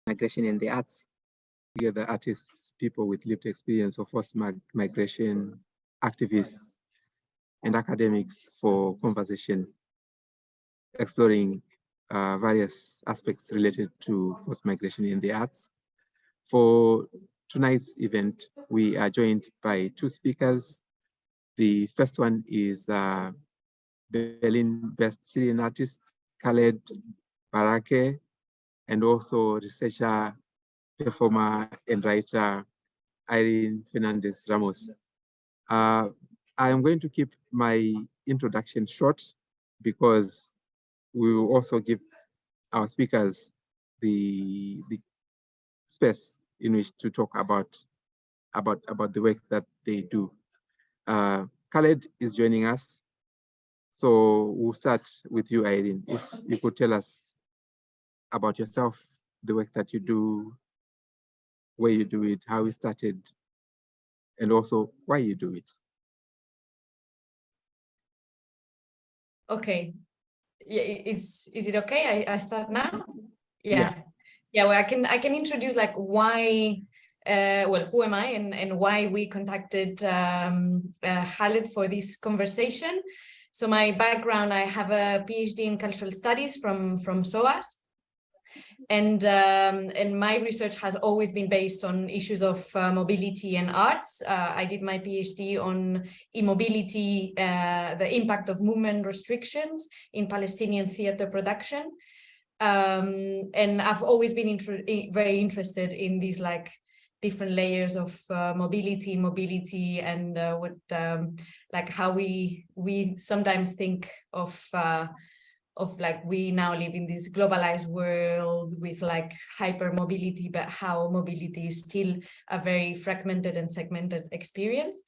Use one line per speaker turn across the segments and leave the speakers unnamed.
migration and the arts. Together, artists, people with lived experience of forced migration, activists, and academics for conversation, exploring various aspects related to forced migration in the arts. For tonight's event, we are joined by two speakers. The first one is Berlin-based Syrian artist Khaled Barakeh, and also researcher, performer, and writer Irene Fernandez Ramos. I am going to keep my introduction short because we will also give our speakers the space in which to talk about the work that they do. Khaled is joining us. So we'll start with you, Irene. If you could tell us about yourself, the work that you do, where you do it, how you started, and also why you do it.
Okay. Yeah, is it okay? I start now? Yeah. Well, I can introduce like why, who am I and why we contacted Khaled for this conversation. So my background, I have a PhD in cultural studies from SOAS. And my research has always been based on issues of mobility and arts. I did my PhD on immobility, the impact of movement restrictions in Palestinian theater production. And I've always been very interested in these like different layers of mobility, and what like how we sometimes think of like we now live in this globalized world with like hyper mobility, but how mobility is still a very fragmented and segmented experience.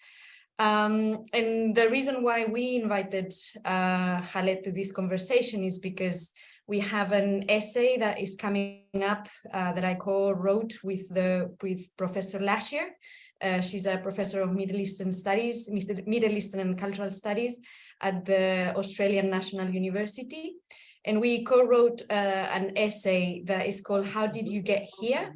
And the reason why we invited Khaled to this conversation is because we have an essay that is coming up that I co-wrote with Professor Lashier. She's a professor of Middle Eastern Studies, Middle Eastern and Cultural Studies at the Australian National University. And we co-wrote an essay that is called How Did You Get Here?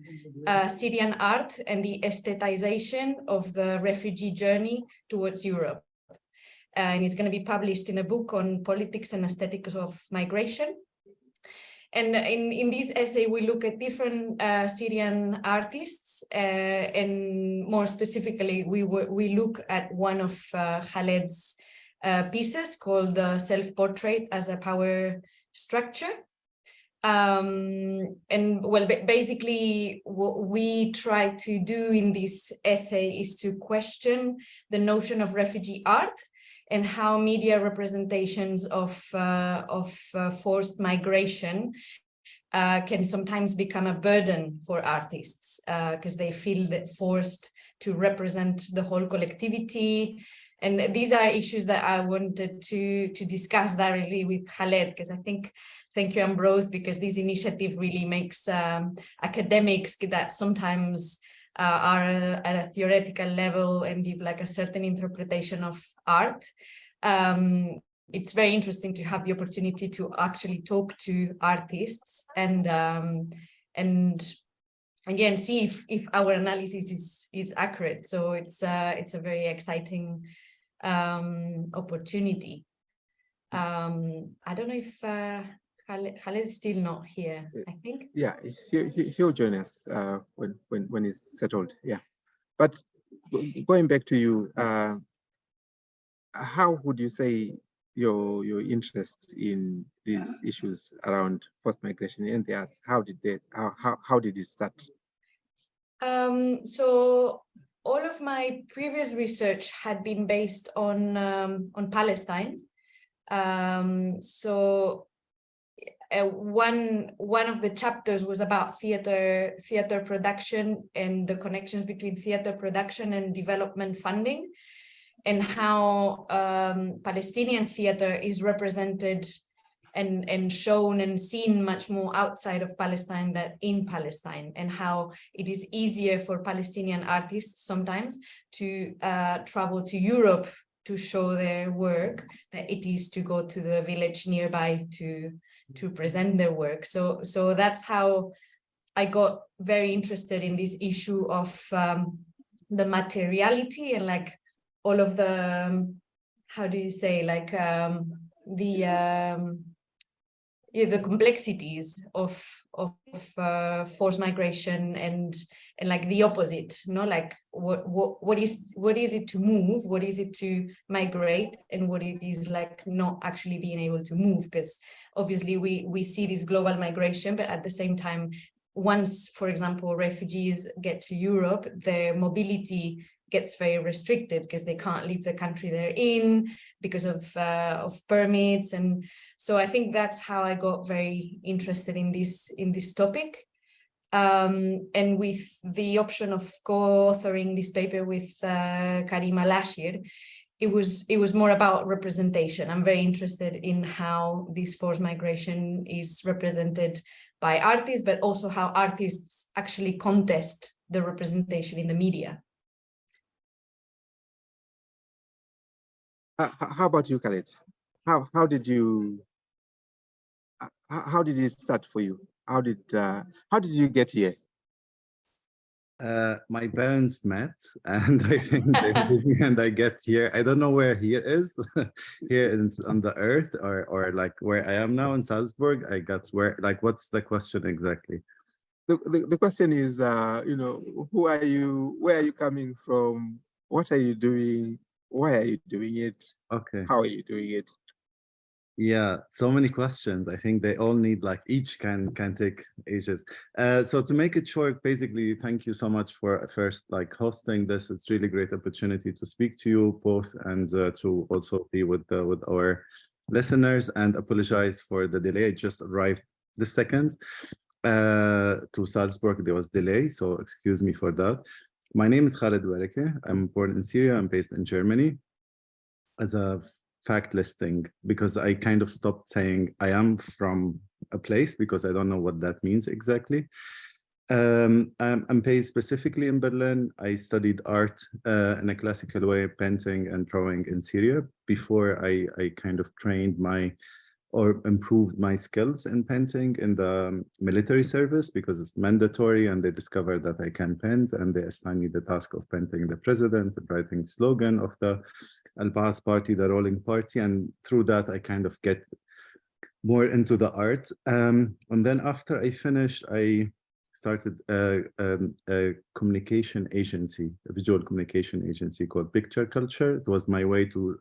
Syrian Art and the Aesthetization of the Refugee Journey Towards Europe. And it's going to be published in a book on politics and aesthetics of migration. And in this essay, we look at different Syrian artists, and more specifically, we look at one of Khaled's pieces called Self-Portrait as a Power Structure. And well, basically, what we try to do in this essay is to question the notion of refugee art and how media representations of forced migration can sometimes become a burden for artists because they feel that forced to represent the whole collectivity. And these are issues that I wanted to discuss directly with Khaled, because I think, thank you, Ambrose, because this initiative really makes academics that sometimes are at a theoretical level and give like a certain interpretation of art. It's very interesting to have the opportunity to actually talk to artists and again see if our analysis is accurate. So it's a very exciting opportunity. I don't know if Khaled is still not here, I think.
Yeah, he'll join us when he's settled. Yeah, but going back to you, how would you say your interest in these issues around forced migration in the arts? How did it start?
So all of my previous research had been based on Palestine. So one of the chapters was about theater production and the connections between theater production and development funding, and how Palestinian theater is represented and shown and seen much more outside of Palestine than in Palestine, and how it is easier for Palestinian artists sometimes to travel to Europe to show their work than it is to go to the village nearby to present their work. So that's how I got very interested in this issue of the materiality and like all of the, how do you say, like the complexities of forced migration and like the opposite, no, like what is it to move, what is it to migrate, and what it is like not actually being able to move, because obviously we see this global migration, but at the same time, once, for example, refugees get to Europe, their mobility gets very restricted because they can't leave the country they're in because of permits. And so I think that's how I got very interested in this topic. And with the option of co-authoring this paper with Karima last year, it was more about representation. I'm very interested in how this forced migration is represented by artists, but also how artists actually contest the representation in the media.
How about you, Khaled? How did it start for you? How did you get here?
My parents met, and I think they met me, and I get here. I don't know where here is. Here is on the earth, or like where I am now in Salzburg. I got where. Like, what's the question exactly?
The question is, you know, who are you? Where are you coming from? What are you doing? Why are you doing it?
Okay.
How are you doing it?
Yeah, so many questions. I think they all need, like, each can take ages. So to make it short, basically, thank you so much for first like hosting this. It's really great opportunity to speak to you both, and to also be with our listeners, and apologize for the delay. I just arrived the second to Salzburg. There was delay, so excuse me for that. My name is Khaled Barakeh. I'm born in Syria. I'm based in Germany. As a fact listing, because I kind of stopped saying I am from a place, because I don't know what that means exactly. I'm based specifically in Berlin. I studied art in a classical way, painting and drawing in Syria, before I kind of trained or improved my skills in painting in the military service, because it's mandatory, and they discovered that I can paint, and they assigned me the task of painting the president, writing the slogan of the Al-Baas party, the ruling party, and through that I kind of get more into the art. And then after I finished, I started a communication agency, a visual communication agency called Picture Culture. It was my way to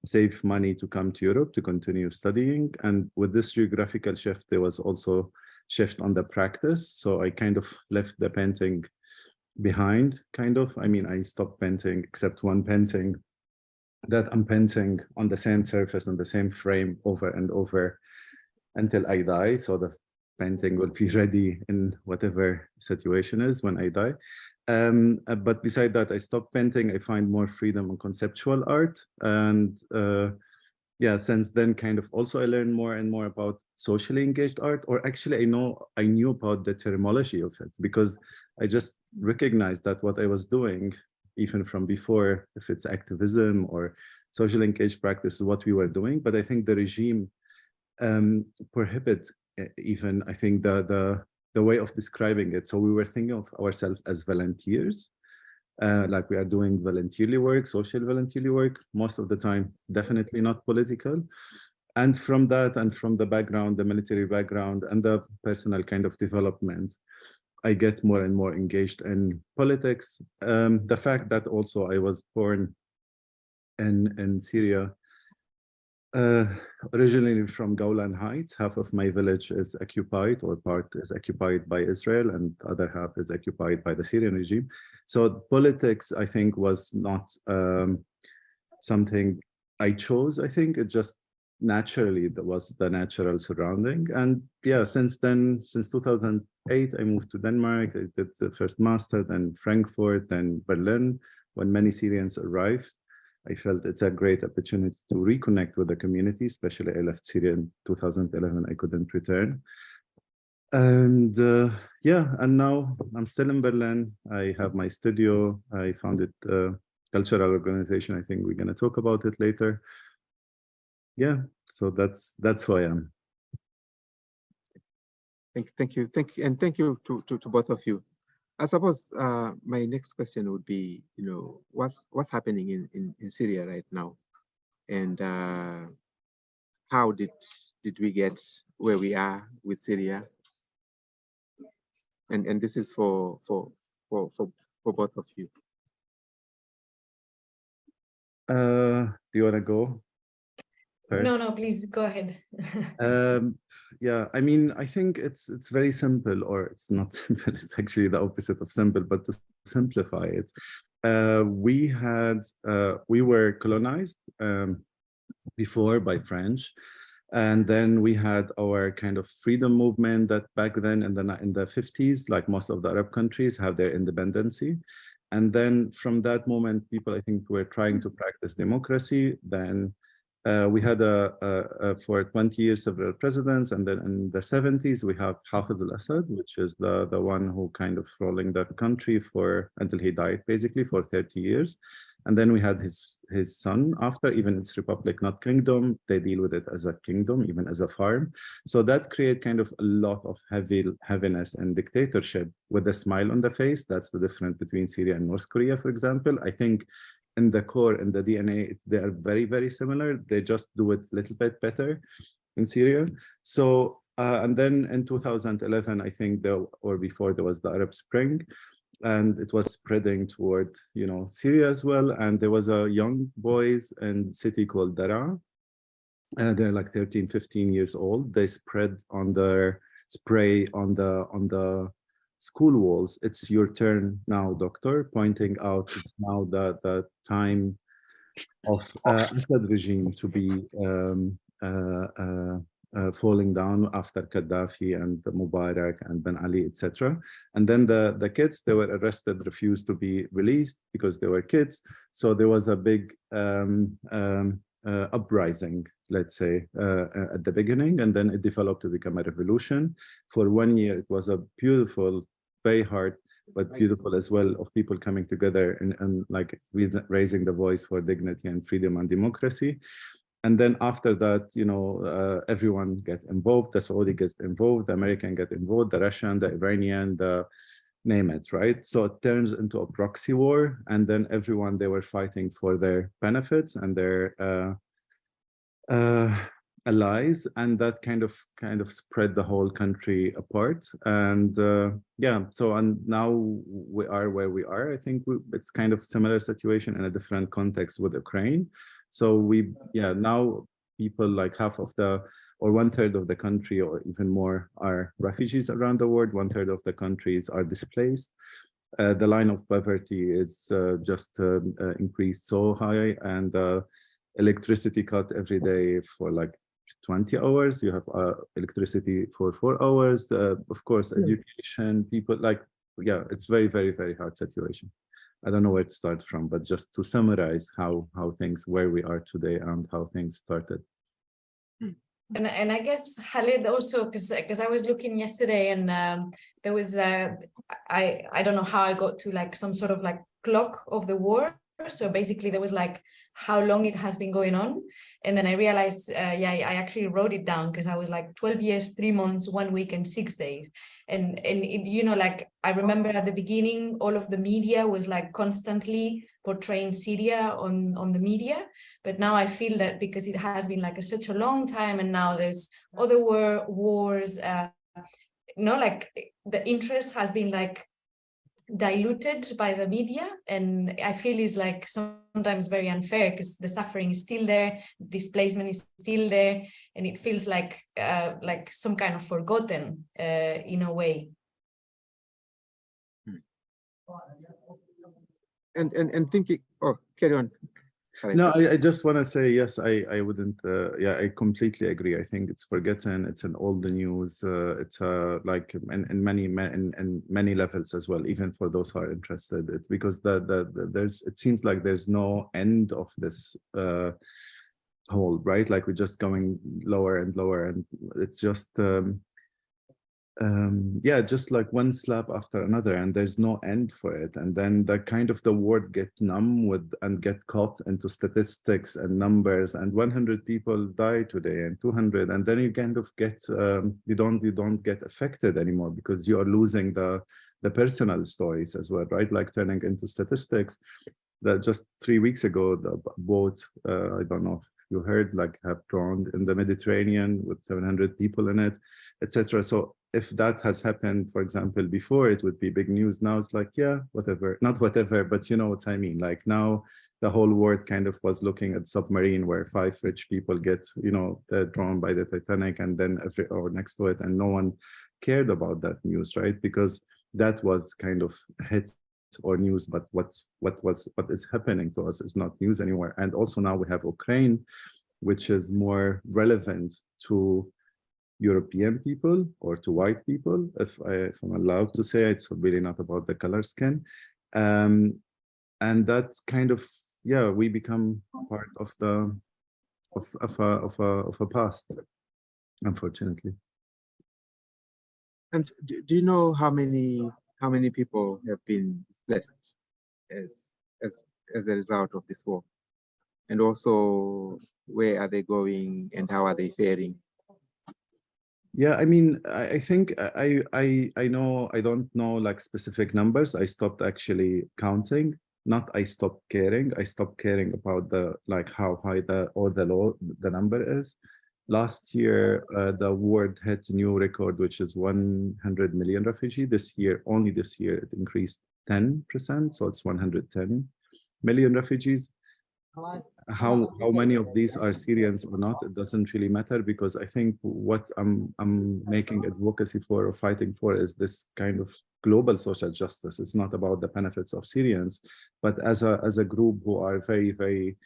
save money to come to Europe to continue studying. And with this geographical shift, there was also shift on the practice. So I kind of left the painting behind, kind of. I mean, I stopped painting, except one painting that I'm painting on the same surface and the same frame over and over until I die. So the painting will be ready in whatever situation is when I die. But beside that, I stopped painting. I find more freedom on conceptual art. And yeah, since then, kind of also I learned more and more about socially engaged art, or actually I knew about the terminology of it, because I just recognized that what I was doing, even from before, if it's activism or social engaged practice, is what we were doing. But I think the regime prohibits even, I think, the way of describing it. So we were thinking of ourselves as volunteers, like we are doing volunteerly work, social volunteerly work, most of the time, definitely not political. And from that, and from the background, the military background, and the personal kind of development, I get more and more engaged in politics. The fact that also I was born in Syria, originally from Golan Heights. Half of my village is occupied, or part is occupied by Israel, and the other half is occupied by the Syrian regime. So politics, I think, was not something I chose. I think it just naturally, that was the natural surrounding. And yeah, since then, since 2008, I moved to Denmark. I did the first master, then Frankfurt, then Berlin. When many Syrians arrived, I felt it's a great opportunity to reconnect with the community, especially I left Syria in 2011, I couldn't return. And yeah, and now I'm still in Berlin. I have my studio. I founded a cultural organization. I think we're gonna talk about it later. Yeah, so that's who I am.
Thank you, and thank you to both of you. I suppose my next question would be, what's happening in Syria right now, and how did we get where we are with Syria? And this is for both of you.
Do you want to go first?
No, please go ahead.
Yeah, I mean, I think it's very simple, or it's not simple. It's actually the opposite of simple. But to simplify it, we were colonized before by French, and then we had our kind of freedom movement that back then in the 50s, like most of the Arab countries, have their independency. And then from that moment, people, I think, were trying to practice democracy. Then we had for 20 years several presidents, and then in the 70s we have Hafez al-Assad, which is the one who kind of ruling the country until he died, basically, for 30 years. And then we had his son after. Even it's republic, not kingdom. They deal with it as a kingdom, even as a farm. So that create kind of a lot of heaviness and dictatorship with a smile on the face. That's the difference between Syria and North Korea, for example. I think in the core, in the DNA, they are very, very similar. They just do it a little bit better in Syria. So, and then in 2011, I think, or before, there was the Arab Spring, and it was spreading toward, Syria as well. And there was a young boys in city called Daraa. They're like 13, 15 years old. They spread on their spray on the school walls. It's your turn now, doctor, pointing out it's now the time of Assad regime to be falling down after Gaddafi and Mubarak and Ben Ali, etc. And then the kids, they were arrested, refused to be released because they were kids. So there was a big uprising, let's say, at the beginning, and then it developed to become a revolution. For 1 year, it was a beautiful, very hard, but beautiful as well, of people coming together and like raising the voice for dignity and freedom and democracy. And then after that, everyone get involved. The Saudi gets involved, the American get involved, the Russian, the Iranian, name it, right? So it turns into a proxy war, and then everyone, they were fighting for their benefits and their allies, and that kind of spread the whole country apart. And and now we are where we are. I think it's kind of similar situation in a different context with Ukraine. So now people, like half of or 1/3 of the country, or even more, are refugees around the world. 1/3 of the countries are displaced. The line of poverty is just increased so high, and electricity cut every day for like 20 hours. You have electricity for 4 hours. Of course, education, people, it's very, very, very hard situation. I don't know where to start from, but just to summarize where we are today and how things started.
And I guess, Khaled, also, because I was looking yesterday, and there was I don't know how I got to like some sort of like clock of the war. So basically there was like how long it has been going on, and then I realized I actually wrote it down, because I was like 12 years, 3 months, 1 week, and 6 days. And it, like I remember at the beginning, all of the media was like constantly portraying Syria on the media, but now I feel that because it has been like such a long time, and now there's other wars, like the interest has been like diluted by the media, and I feel is like sometimes very unfair, because the suffering is still there, displacement is still there, and it feels like some kind of forgotten in a way.
And thinking, carry on.
No, I just want to say, yes, I wouldn't, I completely agree. I think it's forgotten. It's in all the news. It's like in many levels as well, even for those who are interested. It's because it seems like there's no end of this hole, right? Like we're just going lower and lower, and it's just yeah, just like one slap after another, and there's no end for it. And then the kind of the word get numb with and get caught into statistics and numbers, and 100 people die today and 200, and then you kind of get you don't get affected anymore because you are losing the personal stories as well, right? Like turning into statistics. That just 3 weeks ago, the boat, I don't know if you heard, like have drowned in the Mediterranean with 700 people in it, etc. So if that has happened, for example, before, it would be big news. Now it's like, yeah, whatever, not whatever, but you know what I mean. Like now the whole world kind of was looking at submarine where 5 rich people get, you know, drowned by the Titanic, and then or next to it, and no one cared about that news, right? Because that was kind of hit or news, but what is happening to us is not news anymore. And also now we have Ukraine, which is more relevant to European people or to white people, if I'm allowed to say. It's really not about the color skin, and that's kind of, yeah, we become part of the of a past, unfortunately.
And do you know how many people have been displaced as a result of this war? And also, where are they going and how are they faring?
Yeah, I mean, I think I know, I don't know like specific numbers. I stopped actually counting. Not I stopped caring. I stopped caring about the like how high the low the number is. Last year, the world hit a new record, which is 100 million refugees. This year, only this year, it increased 10%, so it's 110 million refugees. How many of these are Syrians or not, it doesn't really matter, because I think what I'm making advocacy for or fighting for is this kind of global social justice. It's not about the benefits of Syrians, but as a group who are very, very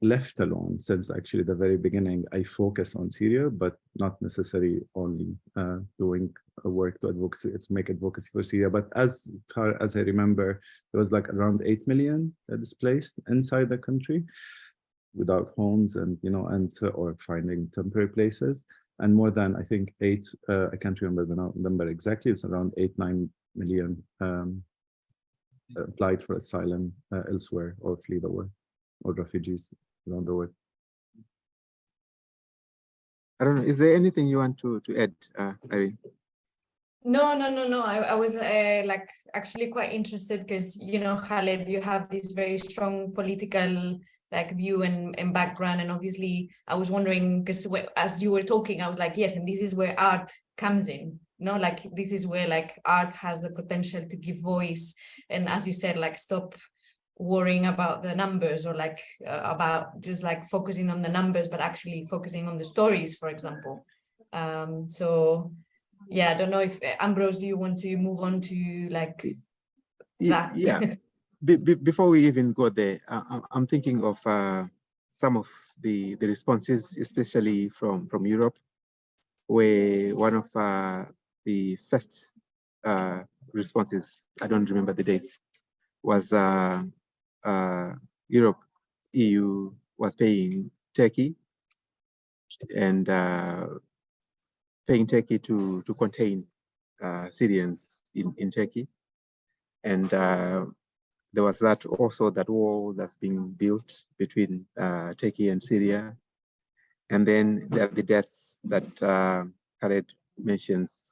left alone since actually the very beginning. I focus on Syria, but not necessarily only doing work to make advocacy for Syria. But as far as I remember, there was like around 8 million displaced inside the country without homes and, you know, and or finding temporary places. And more than, I think, I can't remember the number exactly, it's around 8-9 million applied for asylum elsewhere or flee the war, or refugees around the world.
I don't know, is there anything you want to add, Irene?
No. I was like actually quite interested because, you know, Khaled, you have this very strong political like view and background, and obviously I was wondering, because as you were talking, I was like, yes, and this is where art comes in. No, like this is where like art has the potential to give voice, and as you said, like stop worrying about the numbers, or like about just like focusing on the numbers, but actually focusing on the stories, for example. So yeah, I don't know if Ambrose, do you want to move on to like that?
Yeah. Before we even go there, I'm thinking of some of the responses, especially from Europe, where one of the first responses, I don't remember the dates, was Europe, EU was paying Turkey and paying Turkey to contain Syrians in Turkey. And there was that also, that wall that's being built between Turkey and Syria. And then there are the deaths that Khaled mentions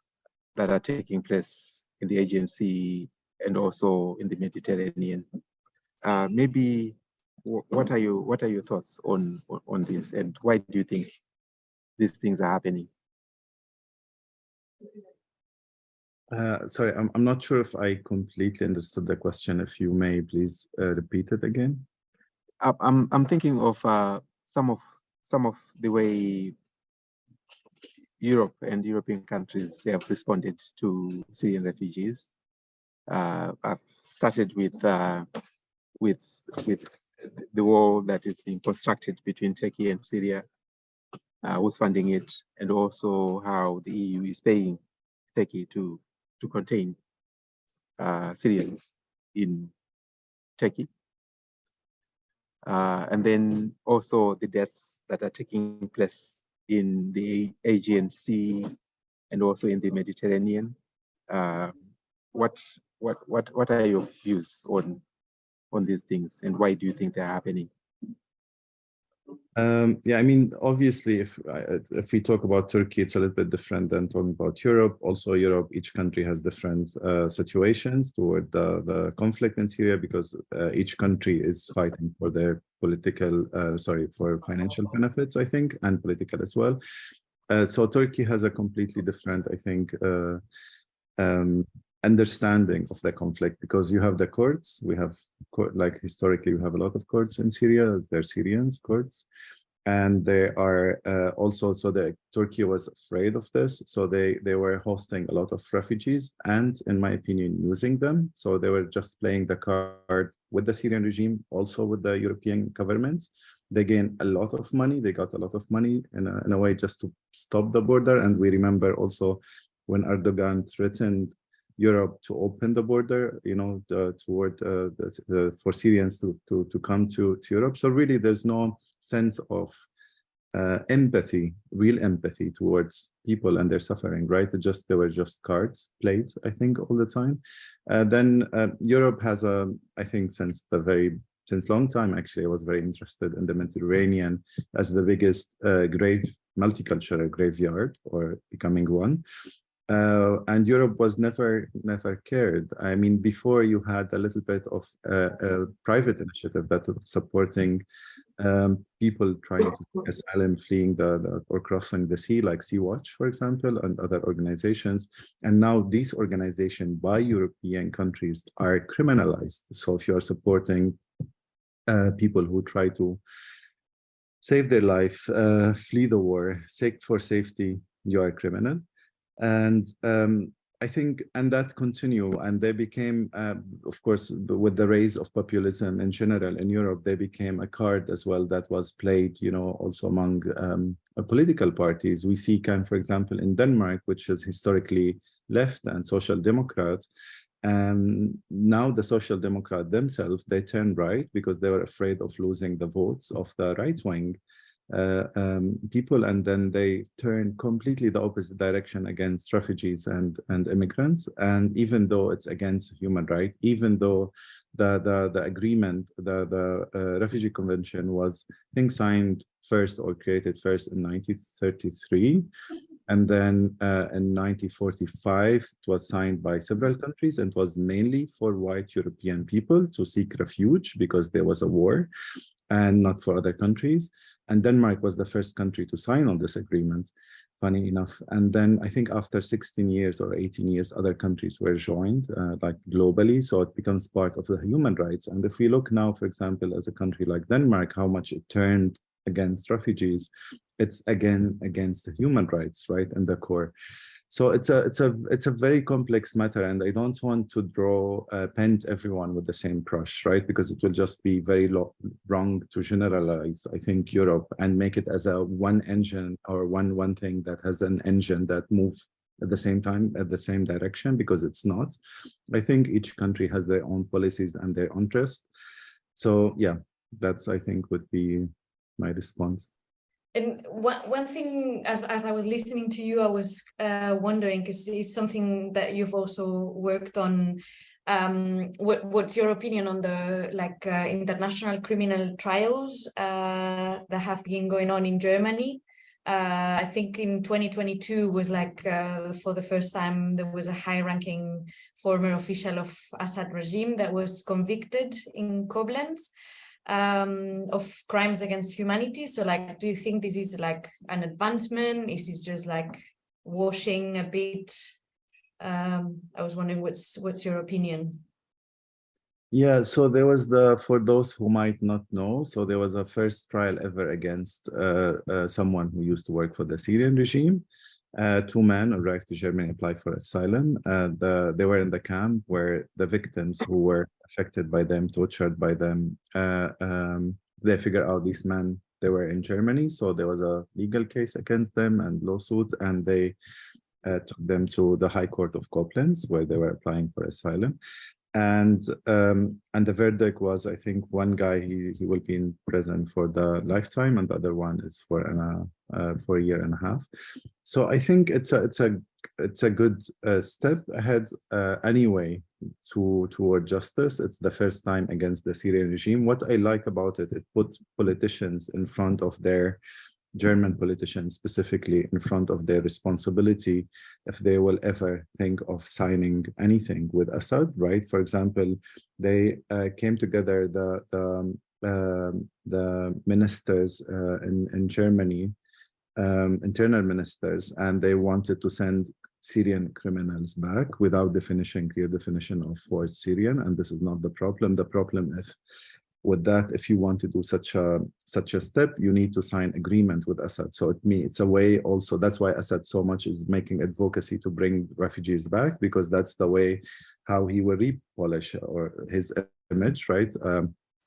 that are taking place in the Aegean Sea and also in the Mediterranean. Maybe what are your thoughts on this, and why do you think these things are happening?
Sorry, I'm not sure if I completely understood the question. If you may please repeat it again.
I'm thinking of some of the way Europe and European countries have responded to Syrian refugees. I've started with the war that is being constructed between Turkey and Syria, who's funding it, and also how the EU is paying Turkey to contain Syrians in Turkey. And then also the deaths that are taking place in the Aegean Sea and also in the Mediterranean. What are your views on these things, and why do you think they're happening?
Yeah, I mean, obviously, if we talk about Turkey, it's a little bit different than talking about Europe. Also, Europe, each country has different situations toward the conflict in Syria, because each country is fighting for their political, for financial benefits, I think, and political as well. So Turkey has a completely different, I think, understanding of the conflict, because you have the Kurds. We have, like, historically, we have a lot of Kurds in Syria. They're Syrians, Kurds, and they are also, so Turkey was afraid of this, so they were hosting a lot of refugees, and in my opinion, using them. So they were just playing the card with the Syrian regime, also with the European governments. They gained a lot of money. They got a lot of money in a way just to stop the border. And we remember also when Erdogan threatened Europe to open the border, you know, for Syrians to come to Europe. So really, there's no sense of empathy, real empathy towards people and their suffering, right? They were just cards played, I think, all the time. Then Europe has I think since long time, actually, I was very interested in the Mediterranean as the biggest multicultural graveyard, or becoming one. And Europe was never cared. I mean, before, you had a little bit of a private initiative that was supporting people trying to take asylum, fleeing or crossing the sea, like Sea-Watch, for example, and other organizations. And now these organizations by European countries are criminalized. So if you are supporting people who try to save their life, flee the war, seek for safety, you are a criminal. And I think, and that continue, and they became, of course, with the rise of populism in general in Europe, they became a card as well that was played, you know, also among political parties. We see, for example, in Denmark, which is historically left and social democrat, now the social democrat themselves, they turned right because they were afraid of losing the votes of the right wing people, and then they turn completely the opposite direction against refugees and immigrants. And even though it's against human rights, even though the agreement, the refugee convention was, I think, signed first or created first in 1933, and then in 1945 it was signed by several countries, and it was mainly for white European people to seek refuge because there was a war, and not for other countries. And Denmark was the first country to sign on this agreement, funny enough. And then I think after 16 years or 18 years, other countries were joined, like globally. So it becomes part of the human rights. And if we look now, for example, as a country like Denmark, how much it turned against refugees, it's again against the human rights, right, in the core. So it's a very complex matter, and I don't want to paint everyone with the same brush, right? Because it will just be very wrong to generalize, I think, Europe and make it as a one engine or one thing that has an engine that moves at the same time, at the same direction, because it's not. I think each country has their own policies and their interest. So yeah, that's, I think, would be my response.
And one thing, as I was listening to you, I was wondering, because it's something that you've also worked on. What's your opinion on the international criminal trials that have been going on in Germany? I think in 2022 was for the first time there was a high-ranking former official of Assad regime that was convicted in Koblenz of crimes against humanity. So do you think this is an advancement? Is this just washing a bit? I was wondering what's your opinion?
Yeah, so there was for those who might not know, so there was a first trial ever against someone who used to work for the Syrian regime. Two men arrived to Germany, applied for asylum. They were in the camp where the victims who were affected by them, tortured by them, they figured out these men, they were in Germany. So there was a legal case against them and lawsuit, and they took them to the High Court of Koblenz, where they were applying for asylum. And the verdict was, I think, one guy, he will be in prison for the lifetime, and the other one is for a year and a half. So I think it's a it's a good step ahead anyway toward justice. It's the first time against the Syrian regime. What I like about it, it put politicians in front of their German politicians specifically in front of their responsibility if they will ever think of signing anything with Assad, right? For example, they came together, the ministers in Germany, internal ministers, and they wanted to send Syrian criminals back without clear definition of forced Syrian, and this is not the problem. The problem is with that, if you want to do such a step, you need to sign agreement with Assad. So it's a way also, that's why Assad so much is making advocacy to bring refugees back, because that's the way how he will repolish or his image, right?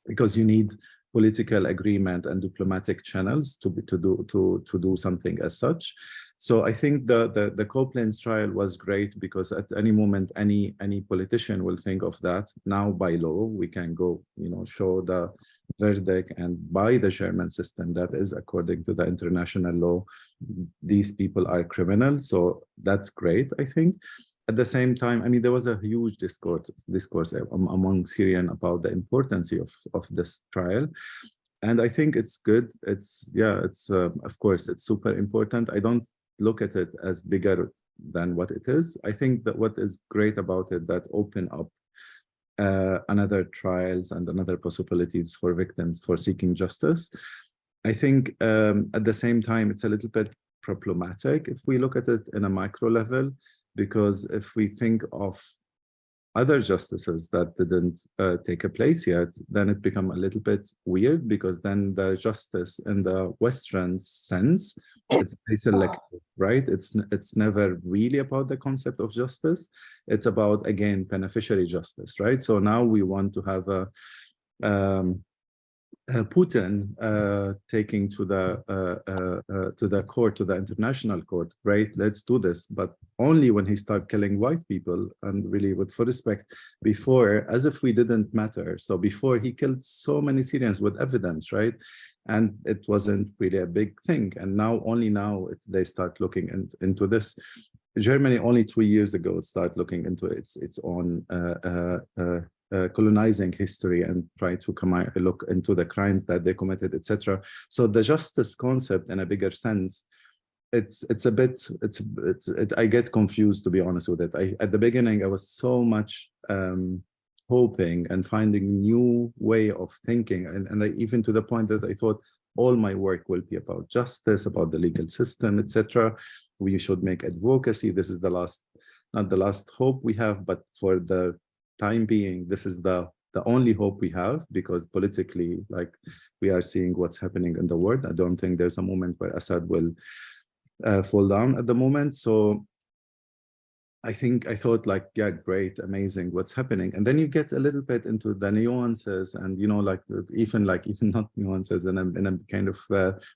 Because you need political agreement and diplomatic channels to do something as such. So I think the Copeland's trial was great, because at any moment any politician will think of that. Now by law we can go, show the verdict, and by the German system that is according to the international law, these people are criminals. So that's great, I think. At the same time, I mean, there was a huge discourse among Syrian about the importance of this trial. And I think it's good. Of course, it's super important. I don't look at it as bigger than what it is. I think that what is great about it, that open up another trials and another possibilities for victims for seeking justice. I think at the same time, it's a little bit problematic if we look at it in a micro level, because if we think of other justices that didn't take a place yet, then it becomes a little bit weird, because then the justice in the Western sense, it's selective, right? It's never really about the concept of justice. It's about, again, beneficiary justice, right? So now we want to have a Putin taking to the court, to the international court, right? Let's do this, but only when he starts killing white people, and really with full respect. Before, as if we didn't matter. So before, he killed so many Syrians with evidence, right? And it wasn't really a big thing. And now, only now, they start looking into this. Germany only 2 years ago started looking into its own colonizing history and try to look into the crimes that they committed, etc. So the justice concept, in a bigger sense, I get confused, to be honest with it. At the beginning, I was so much hoping and finding new way of thinking, and even to the point that I thought all my work will be about justice, about the legal system, etc. We should make advocacy. This is the last, not the last hope we have, but for the time being, this is the only hope we have, because politically, like, we are seeing what's happening in the world. I don't think there's a moment where Assad will fall down at the moment. So I thought, like, yeah, great, amazing, what's happening. And then you get a little bit into the nuances, and even not nuances, and in a kind of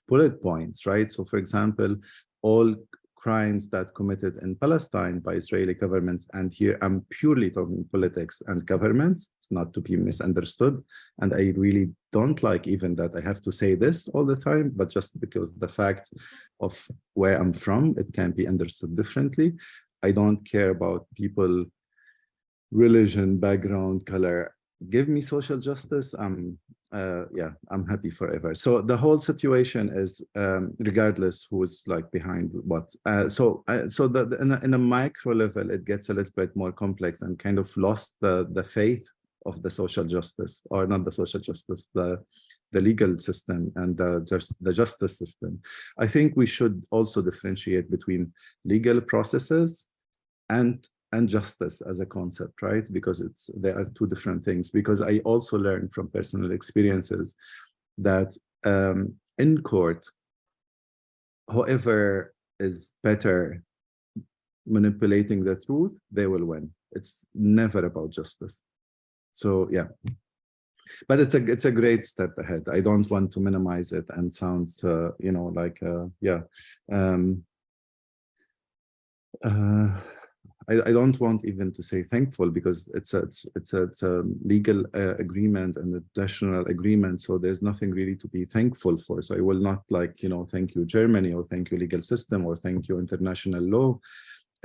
bullet points, right? So for example, all crimes that committed in Palestine by Israeli governments, and here I'm purely talking politics and governments, it's not to be misunderstood, and I really don't like even that I have to say this all the time, but just because the fact of where I'm from, it can be understood differently. I don't care about people, religion, background, color. Give me social justice. I'm happy forever. So the whole situation is, regardless who's like behind what. In a micro level, it gets a little bit more complex and kind of lost the faith of the social justice, or not the social justice, the legal system and the justice system. I think we should also differentiate between legal processes and justice as a concept, right? Because there are two different things. Because I also learned from personal experiences that in court, whoever is better manipulating the truth, they will win. It's never about justice. So yeah, but it's a great step ahead. I don't want to minimize it and sounds I don't want even to say thankful, because it's a legal agreement and a national agreement, so there's nothing really to be thankful for. So I will not thank you Germany, or thank you legal system, or thank you international law.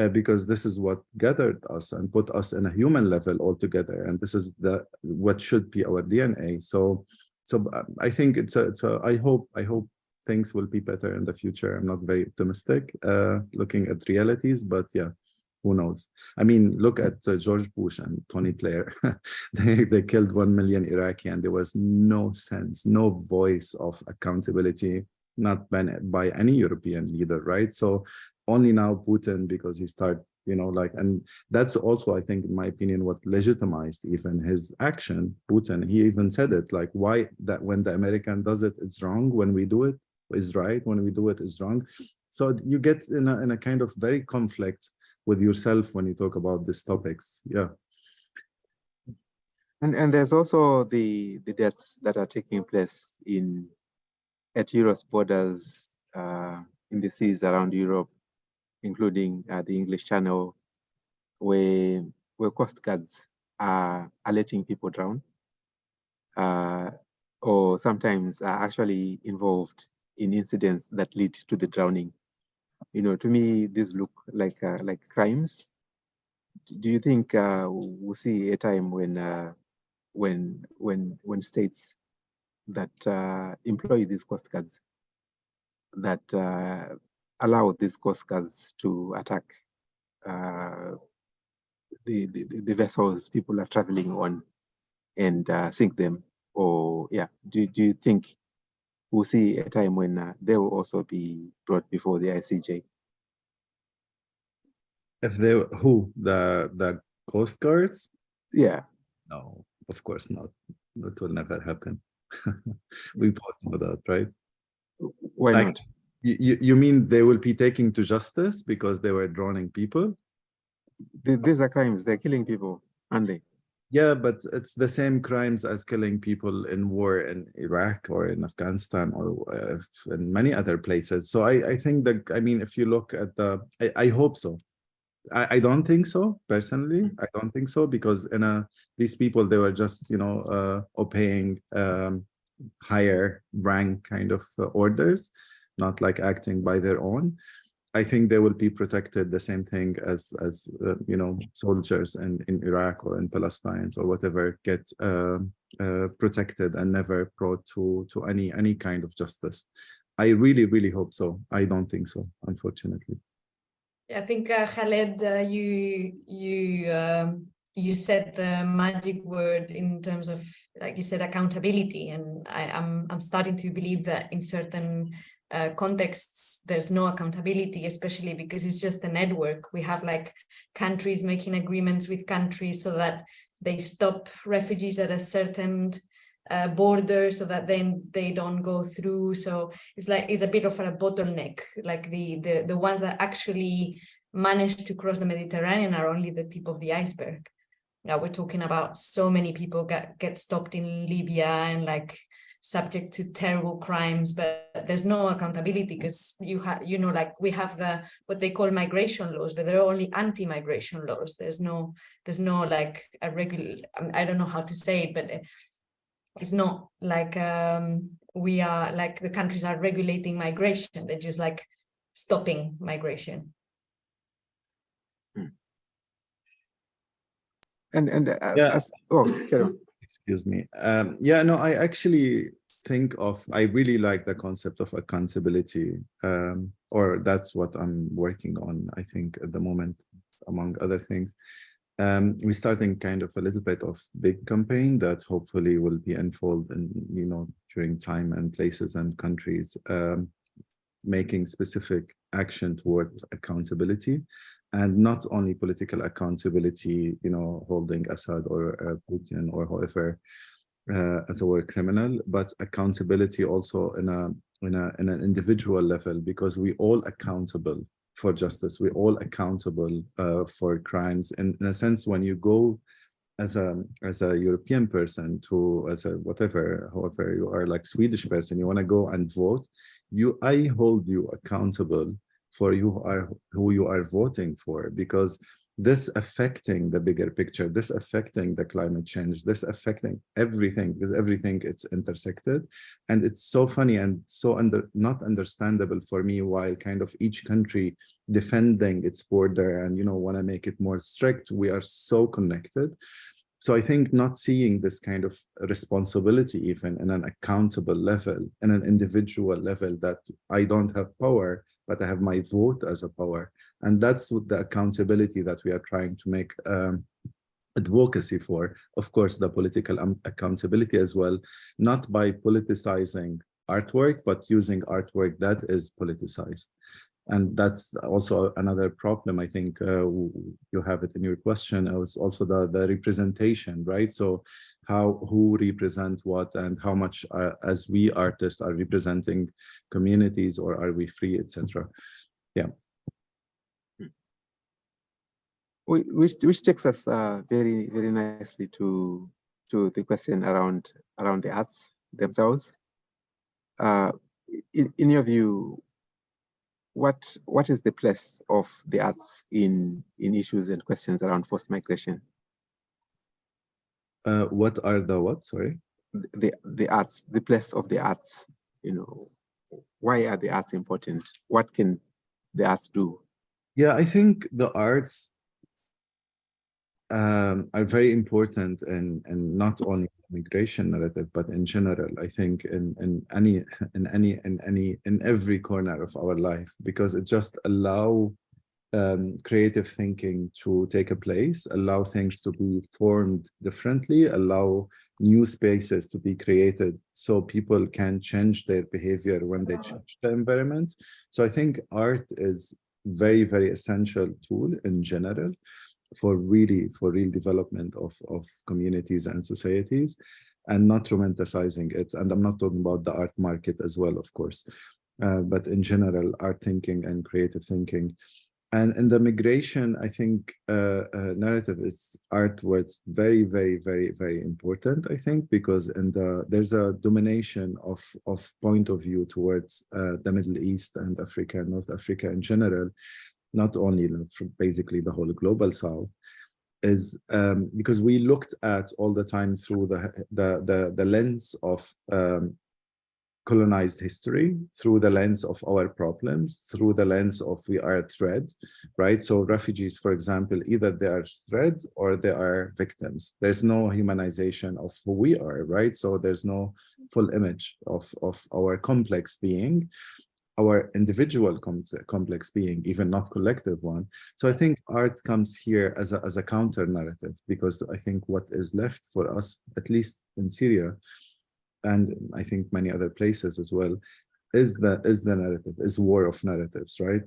because this is what gathered us and put us in a human level all together, and this is what should be our DNA. So I think I hope things will be better in the future. I'm not very optimistic looking at realities, but yeah, who knows? I mean, look at George Bush and Tony Blair. they killed 1 million Iraqi, and there was no sense, no voice of accountability, not by any European leader, right? So only now Putin, because he started, and that's also, I think, in my opinion, what legitimized even his action. Putin, he even said it, like, why that when the American does it, it's wrong. When we do it, is right. When we do it, is wrong. So you get in a kind of very conflict with yourself when you talk about these topics. Yeah.
And there's also the deaths that are taking place at Europe's borders, in the seas around Europe, including the English Channel, where coast guards are letting people drown, or sometimes are actually involved in incidents that lead to the drowning. To me, these look like crimes. Do you think we'll see a time when states that employ these coast guards, that allow these coast guards to attack the vessels people are traveling on and sink them? Or do you think we'll see a time when they will also be brought before the ICJ?
If they the coast guards?
Yeah.
No, of course not. That will never happen. We both know that, right?
Why not?
You mean they will be taken to justice because they were drowning people?
These are crimes. They're killing people, aren't they?
Yeah, but it's the same crimes as killing people in war in Iraq or in Afghanistan or in many other places. So I think that, I mean, if you look at I hope so. I don't think so, personally. I don't think so, because these people, they were just, obeying higher rank kind of orders, not like acting by their own. I think they will be protected the same thing as soldiers in Iraq or in Palestine or whatever get protected and never brought to any kind of justice. I really, really hope so. I don't think so, unfortunately.
I think Khaled, you said the magic word in terms of, like you said, accountability, and I'm starting to believe that in certain contexts there's no accountability, especially because it's just a network. We have like countries making agreements with countries so that they stop refugees at a certain border so that then they don't go through. So it's a bit of a bottleneck. Like the ones that actually manage to cross the Mediterranean are only the tip of the iceberg. Now we're talking about so many people get stopped in Libya and like subject to terrible crimes, but there's no accountability because like we have what they call migration laws, but they're only anti-migration laws. There's no like a regular, I don't know how to say it, but it's not like we are like the countries are regulating migration. They're just like stopping migration.
Excuse me. Yeah, no, I actually think I really like the concept of accountability, or that's what I'm working on, I think, at the moment, among other things. We're starting kind of a little bit of big campaign that hopefully will be unfold in, during time and places and countries, making specific action towards accountability, and not only political accountability, holding Assad or Putin or whoever as a war criminal, but accountability also in an individual level, because we all accountable for justice. We're all accountable for crimes. And in a sense, when you go as a European person as a whatever, however you are, like Swedish person, you want to go and vote, I hold you accountable for who you are voting for, because this affecting the bigger picture, this affecting the climate change, this affecting everything, because everything it's intersected. And it's so funny and so not understandable for me why kind of each country defending its border and, want to make it more strict. We are so connected. So I think not seeing this kind of responsibility even in an accountable level, in an individual level, that I don't have power, but I have my vote as a power. And that's what the accountability that we are trying to make advocacy for. Of course, the political accountability as well, not by politicizing artwork, but using artwork that is politicized. And that's also another problem. I think you have it in your question. It was also the representation, right? So who represent what, and how much as we artists are representing communities, or are we free, etc. Yeah.
Which takes us very nicely to the question around the arts themselves. In your view, what is the place of the arts in issues and questions around forced migration?
What are the what? Sorry.
The arts, the place of the arts. Why are the arts important? What can the arts do?
Yeah, I think the arts are very important in not only migration narrative, but in general. I think in every corner of our life, because it just allow creative thinking to take a place, allow things to be formed differently, allow new spaces to be created so people can change their behavior when they change the environment. So I think art is very essential tool in general for real development of communities and societies, and not romanticizing it. And I'm not talking about the art market as well, of course, but in general, art thinking and creative thinking. And in the migration, I think narrative is art was very important, I think, because there's a domination of point of view towards the Middle East and Africa, North Africa in general, not only basically the whole global South, is because we looked at all the time through the lens of colonized history, through the lens of our problems, through the lens of we are a threat, right? So refugees, for example, either they are threats or they are victims. There's no humanization of who we are, right? So there's no full image of our complex being, our individual complex being, even not collective one. So I think art comes here as a counter narrative, because I think what is left for us, at least in Syria, and I think many other places as well, is the narrative, is war of narratives, right?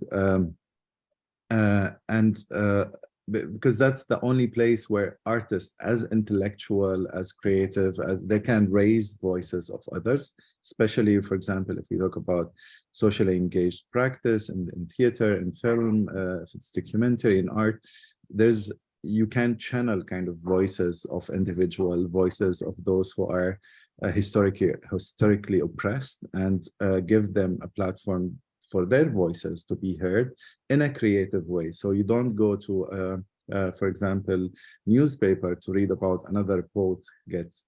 Because that's the only place where artists, as intellectual, as creative, as they can raise voices of others, especially, for example, if we talk about socially engaged practice in theater, in film, if it's documentary, in art, you can channel kind of voices of individual voices of those who are historically oppressed, and give them a platform for their voices to be heard in a creative way. So you don't go to, for example, newspaper to read about another poet gets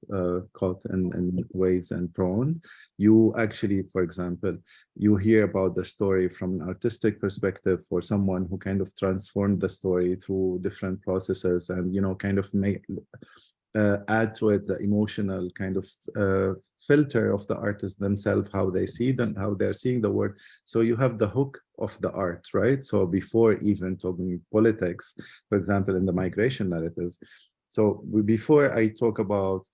caught in waves and thrown. You actually, for example, you hear about the story from an artistic perspective, for someone who kind of transformed the story through different processes, and kind of make add to it the emotional kind of filter of the artists themselves, how they see them, how they're seeing the world. So you have the hook of the art, right? So before even talking politics, for example, in the migration narratives. So before I talk about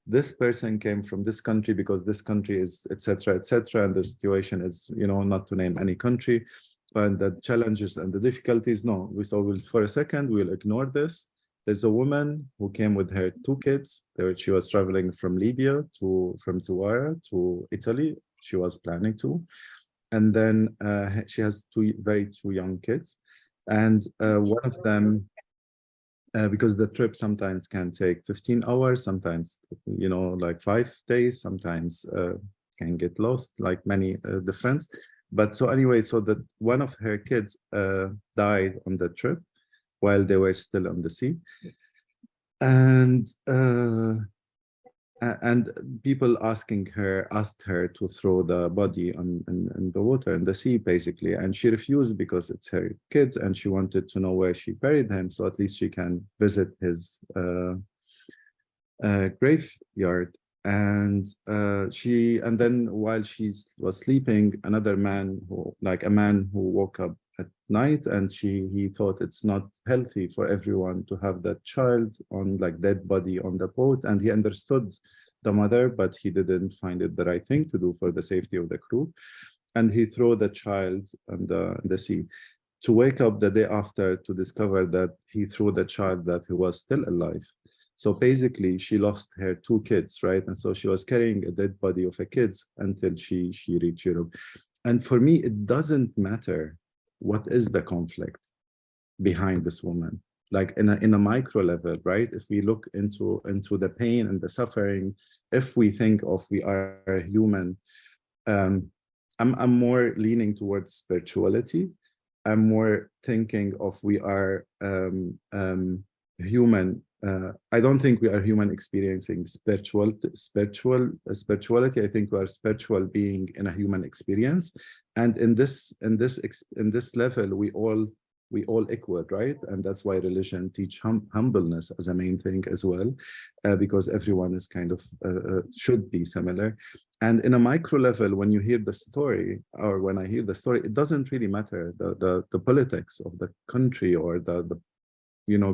this person came from this country because this country is, etc., and the situation is, not to name any country, and the challenges and the difficulties, no, for a second, we'll ignore this. There's a woman who came with her 2 kids. She was traveling from Libya from Zawara to Italy. She was planning to. And then she has 2 very young kids. And one of them, because the trip sometimes can take 15 hours, sometimes, like 5 days, sometimes can get lost, like many different. But so anyway, so that one of her kids died on the trip while they were still on the sea. And And people asked her to throw the body in the water, in the sea, basically. And she refused because it's her kids and she wanted to know where she buried him. So at least she can visit his graveyard. And then while she was sleeping, another man who woke up at night, and he thought it's not healthy for everyone to have that child on dead body on the boat, and he understood the mother, but he didn't find it the right thing to do for the safety of the crew, and he threw the child in the sea, to wake up the day after to discover that he threw the child that he was still alive. So basically, she lost her 2 kids, right? And so she was carrying a dead body of a kid until she reached Europe. And for me, it doesn't matter what is the conflict behind this woman, like in a micro level, right? If we look into the pain and the suffering, if we think of we are human, I'm more leaning towards spirituality. I'm more thinking of we are human. I don't think we are human experiencing spirituality. I think we are spiritual being in a human experience, and in this level, we all equal, right? And that's why religion teach humbleness as a main thing as well, because everyone is kind of should be similar. And in a micro level, when you hear the story, or when I hear the story, it doesn't really matter the politics of the country or the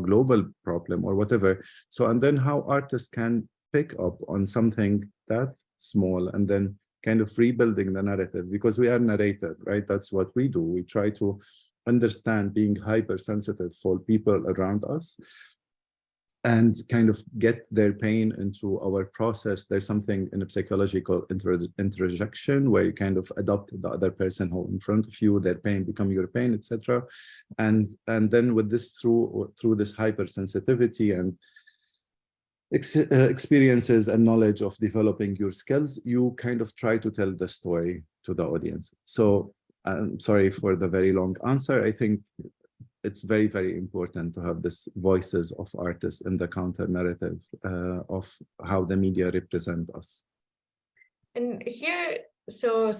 global problem or whatever. So, and then how artists can pick up on something that small and then kind of rebuilding the narrative, because we are narrated, right? That's what we do. We try to understand, being hypersensitive for people around us, and kind of get their pain into our process. There's something in psychology called interjection, where you kind of adopt the other person who in front of you, their pain become your pain, etc. And then with this, through this hypersensitivity and experiences and knowledge of developing your skills, you kind of try to tell the story to the audience. So I'm sorry for the very long answer. I think it's very, very important to have this voices of artists in the counter narrative of how the media represent us.
And here, so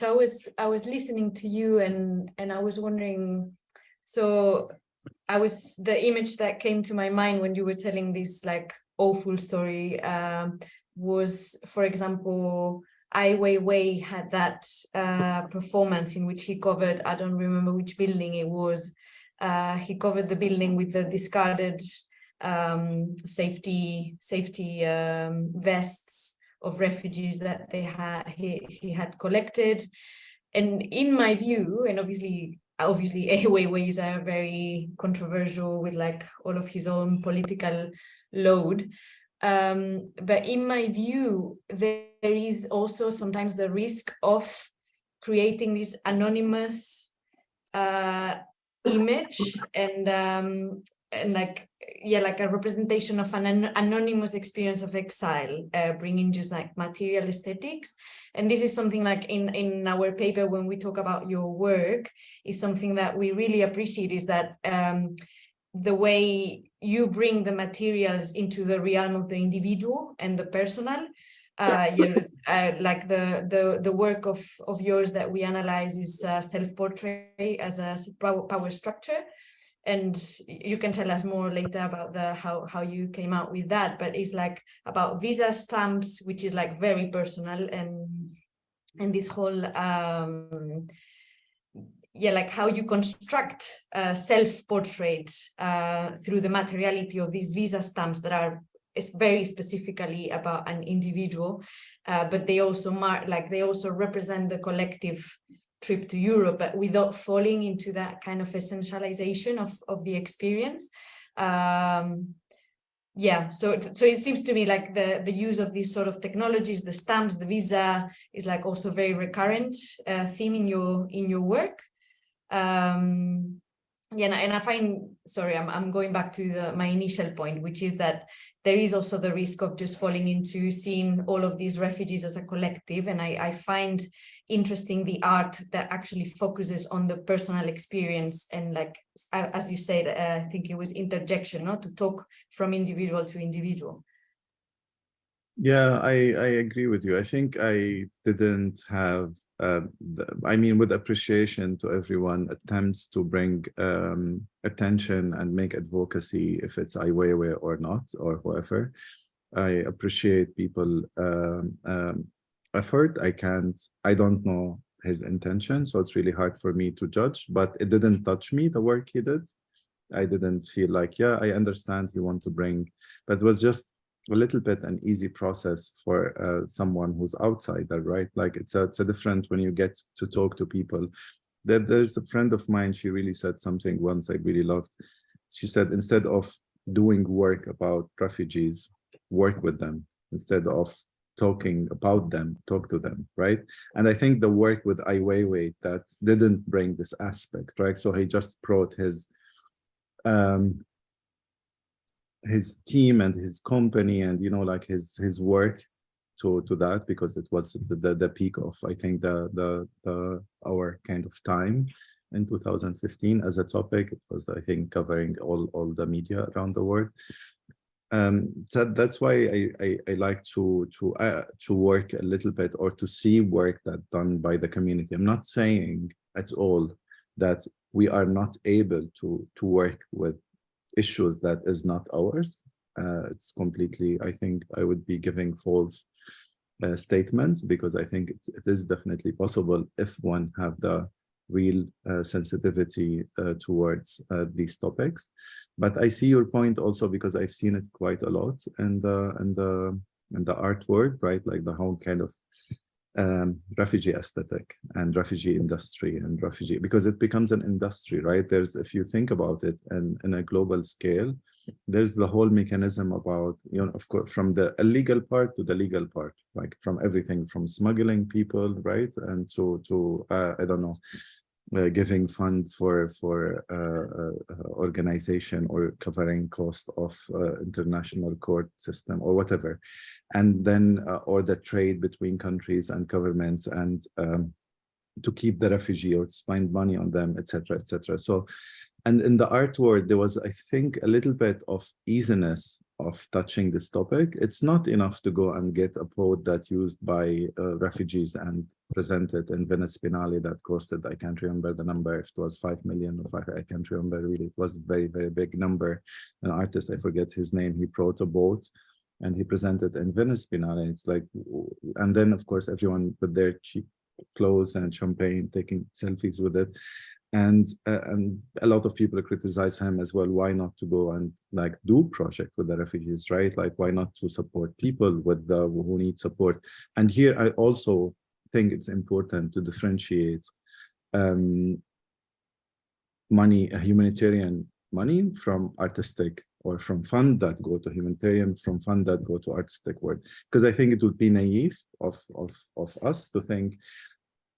I was listening to you, and I was wondering, so the image that came to my mind when you were telling this like awful story was, for example, Ai Weiwei had that performance in which he covered, I don't remember which building it was. He covered the building with the discarded safety vests of refugees that he had collected. And in my view, and obviously Ai Weiwei is very controversial with like all of his own political load. But in my view, there is also sometimes the risk of creating this anonymous image and like a representation of an anonymous experience of exile, bringing just like material aesthetics. And this is something like in our paper, when we talk about your work, is something that we really appreciate, is that the way you bring the materials into the realm of the individual and the personal. Like the work of yours that we analyze is self-portrait as a power structure, and you can tell us more later about how you came out with that, but it's like about visa stamps, which is like very personal, and this whole like how you construct self-portrait through the materiality of these visa stamps that are very specifically about an individual, but they also represent the collective trip to Europe, but without falling into that kind of essentialization of the experience. So it seems to me like the use of these sort of technologies, the stamps, the visa, is like also very recurrent theme in your work. And I find, sorry, I'm going back to my initial point, which is that there is also the risk of just falling into seeing all of these refugees as a collective. And I find interesting the art that actually focuses on the personal experience, and like, as you said, I think it was interjection, to talk from individual to individual.
Yeah, I agree with you. I think I didn't have, I mean, with appreciation to everyone, attempts to bring attention and make advocacy, if it's Ai Weiwei or not, or whoever. I appreciate people effort. I don't know his intention, so it's really hard for me to judge, but it didn't touch me, the work he did. I didn't feel like, yeah, I understand you want to bring, but it was just a little bit an easy process for someone who's outsider, right? Like it's a different when you get to talk to people. There's a friend of mine, she really said something once I really loved. She said, instead of doing work about refugees, work with them. Instead of talking about them, talk to them, right? And I think the work with Ai Weiwei that didn't bring this aspect, right? So he just brought his team and his company and, you know, like his work to that, because it was the peak of, I think, the our kind of time in 2015 as a topic. It was, I think, covering all the media around the world. So that's why I like to work a little bit, or to see work that done by the community. I'm not saying at all that we are not able to work with issues that is not ours. It's completely, I think I would be giving false statements, because I think it is definitely possible if one have the real sensitivity towards these topics. But I see your point also, because I've seen it quite a lot in the art world, right? Like the whole kind of refugee aesthetic and refugee industry and refugee, because it becomes an industry, right? There's, if you think about it, and in a global scale, there's the whole mechanism about, you know, of course, from the illegal part to the legal part, like from everything from smuggling people, right? And to I don't know, giving fund for organization or covering cost of international court system or whatever, and then or the trade between countries and governments, and to keep the refugee or to spend money on them, etc., etc. So, and in the art world, there was, I think, a little bit of easiness of touching this topic. It's not enough to go and get a poet that used by refugees and presented in Venice Biennale that costed, I can't remember the number, if it was 5 million or 5, I can't remember really. It was a very, very big number. An artist, I forget his name, he brought a boat and he presented in Venice Biennale. It's like, and then of course, everyone with their cheap clothes and champagne, taking selfies with it. And a lot of people criticize him as well. Why not to go and like do project with the refugees, right? Like, why not to support people with the who need support? And here I also think it's important to differentiate money, humanitarian money, from artistic, or from fund that go to humanitarian, from fund that go to artistic work. Because I think it would be naive of us to think,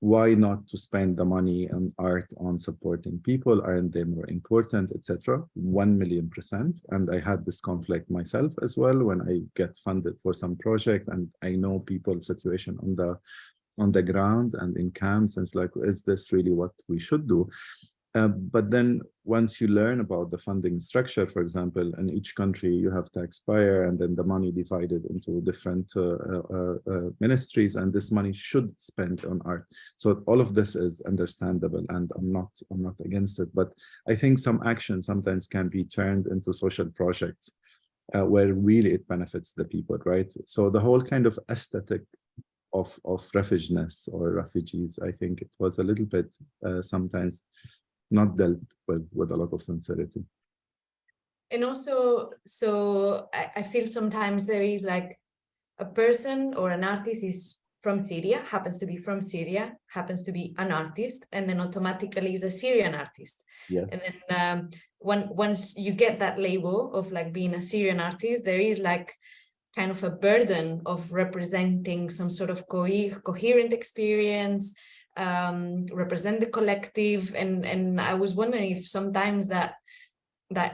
why not to spend the money and art on supporting people? Aren't they more important, etc.? 1,000,000%. And I had this conflict myself as well when I get funded for some project, and I know people's situation on the ground and in camps, and it's like, is this really what we should do? But then once you learn about the funding structure, for example, in each country you have taxpayer, and then the money divided into different ministries, and this money should spend on art. So all of this is understandable, and I'm not against it. But I think some action sometimes can be turned into social projects where really it benefits the people, right? So the whole kind of aesthetic of refugeness or refugees, I think it was a little bit sometimes not dealt with a lot of sincerity.
And also, so I feel sometimes there is like a person or an artist is from Syria, happens to be from Syria, happens to be an artist, and then automatically is a Syrian artist.
Yeah.
And then once you get that label of like being a Syrian artist, there is like kind of a burden of representing some sort of coherent experience, represent the collective, and I was wondering if sometimes that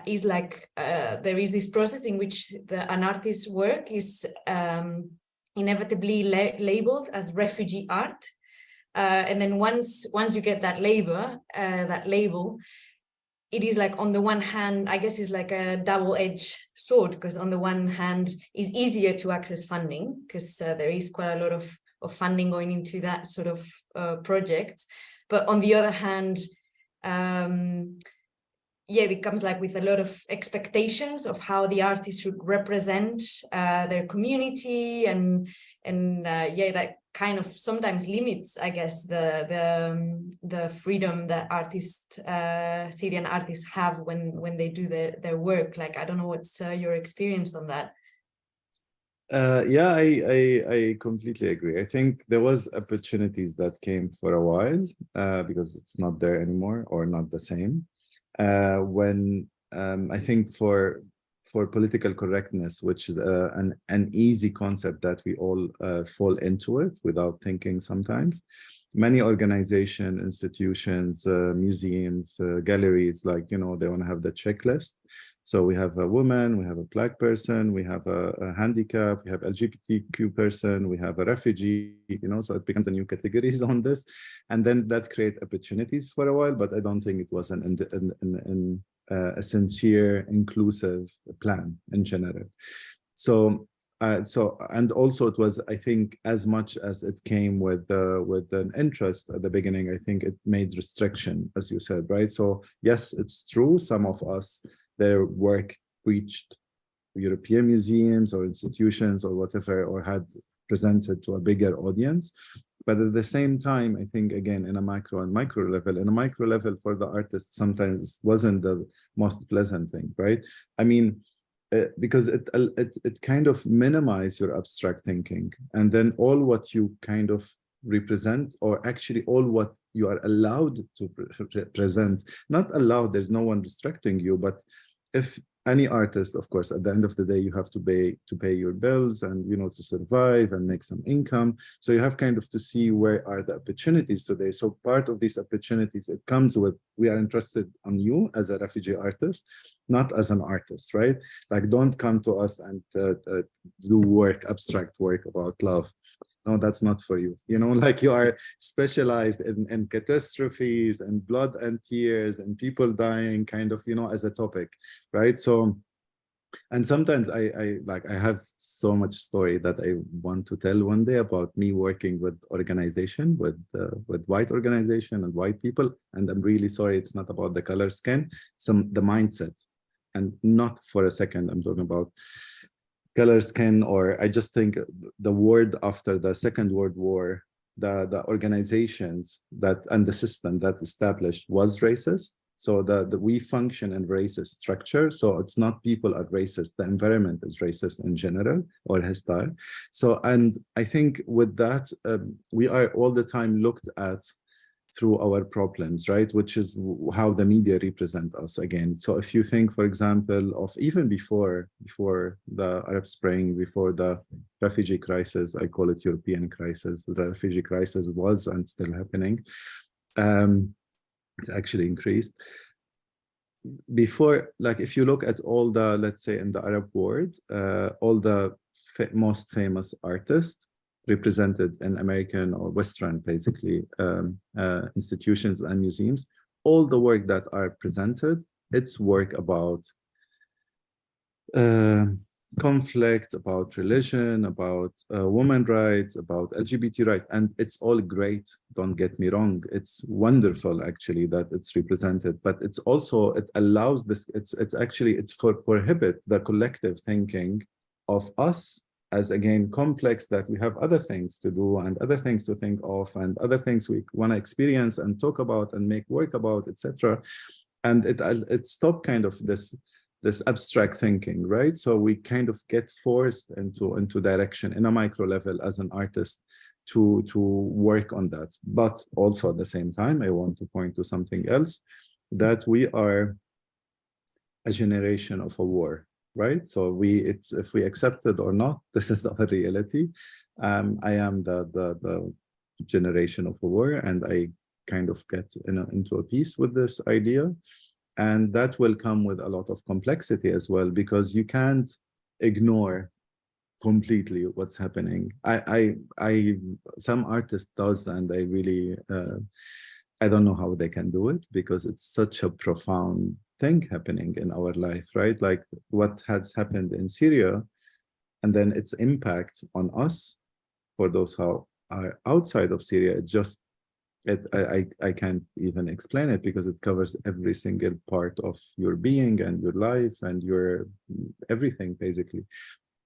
is like there is this process in which an artist's work is inevitably labeled as refugee art, and then once you get that label, it is like, on the one hand, I guess it's like a double-edged sword, because on the one hand, it's easier to access funding because there is quite a lot of funding going into that sort of project. But on the other hand, yeah, it comes like with a lot of expectations of how the artist should represent their community, and yeah, that kind of sometimes limits, I guess, the freedom that artists, Syrian artists have when they do their work. Like, I don't know, what's your experience on that?
Yeah, I completely agree. I think there was opportunities that came for a while because it's not there anymore, or not the same. When I think for political correctness, which is an easy concept that we all fall into it without thinking sometimes, many organizations, institutions, museums, galleries, like, you know, they want to have the checklist. So we have a woman, we have a Black person, we have a handicap, we have LGBTQ person, we have a refugee, you know, so it becomes a new categories on this. And then that create opportunities for a while, but I don't think it was a sincere, inclusive plan in general. So, and also it was, I think, as much as it came with an interest at the beginning, I think it made restriction, as you said, right? So yes, it's true, some of us, their work reached European museums or institutions or whatever, or had presented to a bigger audience. But at the same time, I think, again, in a macro and micro level, in a micro level for the artist, sometimes wasn't the most pleasant thing, right? I mean, because it kind of minimize your abstract thinking, and then all what you kind of represent, or actually all what you are allowed to present, not allowed, there's no one restricting you, but if any artist, of course, at the end of the day, you have to pay your bills and, you know, to survive and make some income. So you have kind of to see where are the opportunities today. So part of these opportunities, it comes with, we are interested on you as a refugee artist, not as an artist, right? Like, don't come to us and do work, abstract work about love. No, that's not for you. You know, like, you are specialized in catastrophes and blood and tears and people dying, kind of, you know, as a topic, right? So, and sometimes I have so much story that I want to tell one day about me working with organization, with white organization and white people. And I'm really sorry, it's not about the color skin, the mindset. And not for a second, I'm talking about color skin, or I just think the word after the Second World War, the organizations that and the system that established was racist. So we function in racist structure. So it's not people are racist, the environment is racist in general, or hostile. So, and I think with that, we are all the time looked at through our problems, right? Which is how the media represent us again. So if you think, for example, of even before the Arab Spring, before the refugee crisis, I call it European crisis, the refugee crisis was and still happening. It's actually increased. Before, like, if you look at all the, let's say in the Arab world, all the most famous artists represented in American or Western, basically, institutions and museums, all the work that are presented, it's work about conflict, about religion, about women's rights, about LGBT rights, and it's all great, don't get me wrong, it's wonderful actually that it's represented, but it's also, it allows this, it's actually, it's for prohibit the collective thinking of us as, again, complex, that we have other things to do and other things to think of and other things we want to experience and talk about and make work about, etc. And it stopped kind of this abstract thinking, right? So we kind of get forced into direction in a micro level as an artist to work on that. But also at the same time, I want to point to something else, that we are a generation of a war. Right, so if we accept it or not, this is our reality. I am the generation of a war, and I kind of get into a piece with this idea, and that will come with a lot of complexity as well, because you can't ignore completely what's happening. Some artist does, and I really I don't know how they can do it because it's such a profound thing happening in our life, right? Like what has happened in Syria and then its impact on us for those who are outside of Syria, it's just, I can't even explain it because it covers every single part of your being and your life and your everything basically.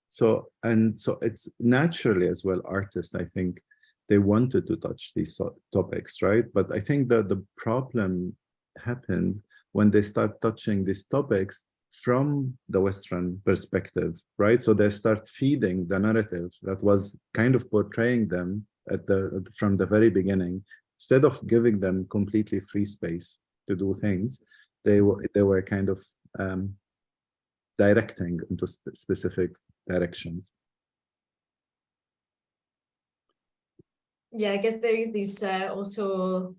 So it's naturally as well, artists, I think they wanted to touch these topics, right? But I think that the problem happened when they start touching these topics from the Western perspective, right? So they start feeding the narrative that was kind of portraying them from the very beginning. Instead of giving them completely free space to do things, they were kind of directing into specific directions.
Yeah, I guess there is this also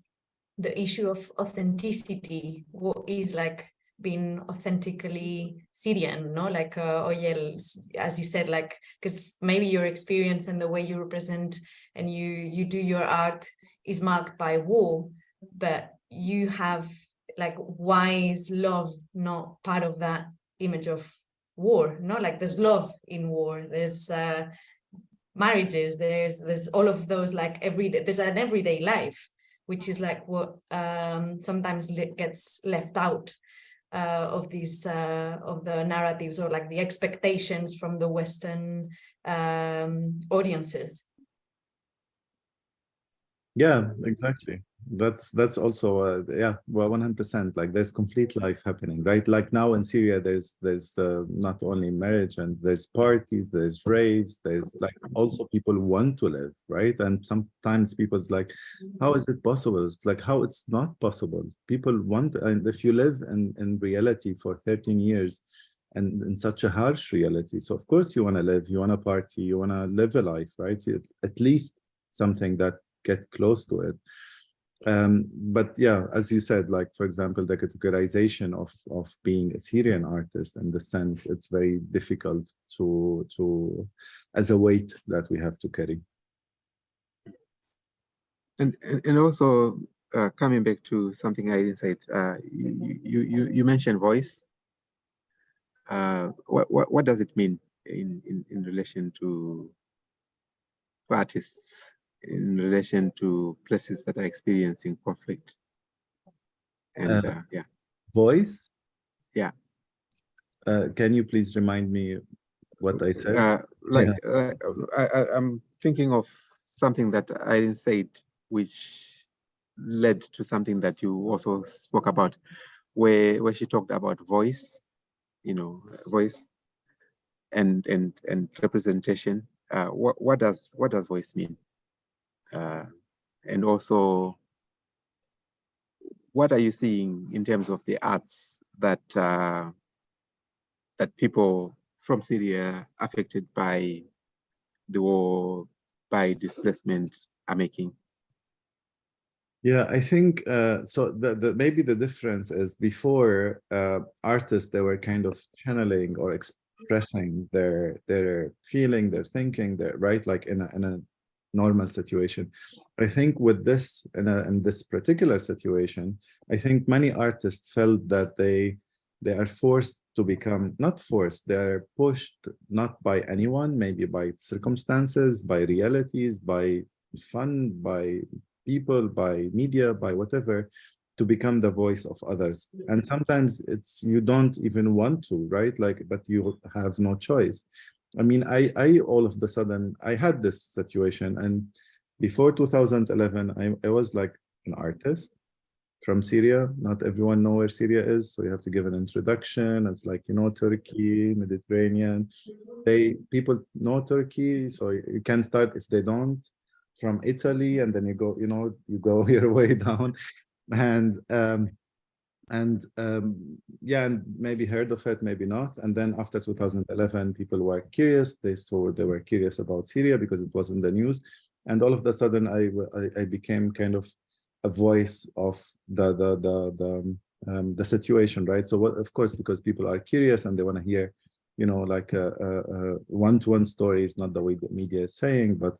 the issue of authenticity. What is like being authentically Syrian, no? Like, oh yeah, as you said, like, because maybe your experience and the way you represent and you do your art is marked by war, but you have like, why is love not part of that image of war? No, like there's love in war, there's marriages, there's all of those, like everyday, there's an everyday life, which is like what sometimes gets left out of these of the narratives, or like the expectations from the Western audiences.
Yeah, exactly. That's also yeah, well, 100%. Like there's complete life happening, right? Like now in Syria, there's not only marriage, and there's parties, there's raves, there's like also people want to live, right? And sometimes people's like, how is it possible? It's like, how it's not possible. People want, and if you live in reality for 13 years and in such a harsh reality, so of course you want to live, you want to party, you want to live a life, right? At least something that get close to it. But yeah, as you said, like for example, the categorization of being a Syrian artist, in the sense it's very difficult to as a weight that we have to carry.
And also coming back to something I said, you mentioned voice. What does it mean in relation to artists, in relation to places that are experiencing conflict? And yeah.
Voice?
Yeah.
Can you please remind me what I said?
I'm thinking of something that Irene said, which led to something that you also spoke about, where she talked about voice, you know, voice and representation. What does voice mean? And also, what are you seeing in terms of the arts that that people from Syria affected by the war, by displacement, are making?
Yeah, I think so. Maybe the difference is before artists, they were kind of channeling or expressing their feeling, their thinking, their right, like in a normal situation. I think with this in this particular situation, I think many artists felt that they are forced to become, not forced, they're pushed not by anyone, maybe by circumstances, by realities, by fun, by people, by media, by whatever, to become the voice of others. And sometimes it's, you don't even want to, right? Like, but you have no choice. I mean, I all of the sudden, I had this situation, and before 2011, I was like an artist from Syria. Not everyone know where Syria is, so you have to give an introduction. It's like, you know, Turkey, Mediterranean. People know Turkey, so you can start, if they don't, from Italy, and then you go, you know, you go your way down, and yeah, and maybe heard of it, maybe not. And then after 2011, people were curious. They were curious about Syria because it was in the news, and all of a sudden, I became kind of a voice of the situation, right? So what, of course, because people are curious and they want to hear, you know, like one-to-one stories, not the way the media is saying, but.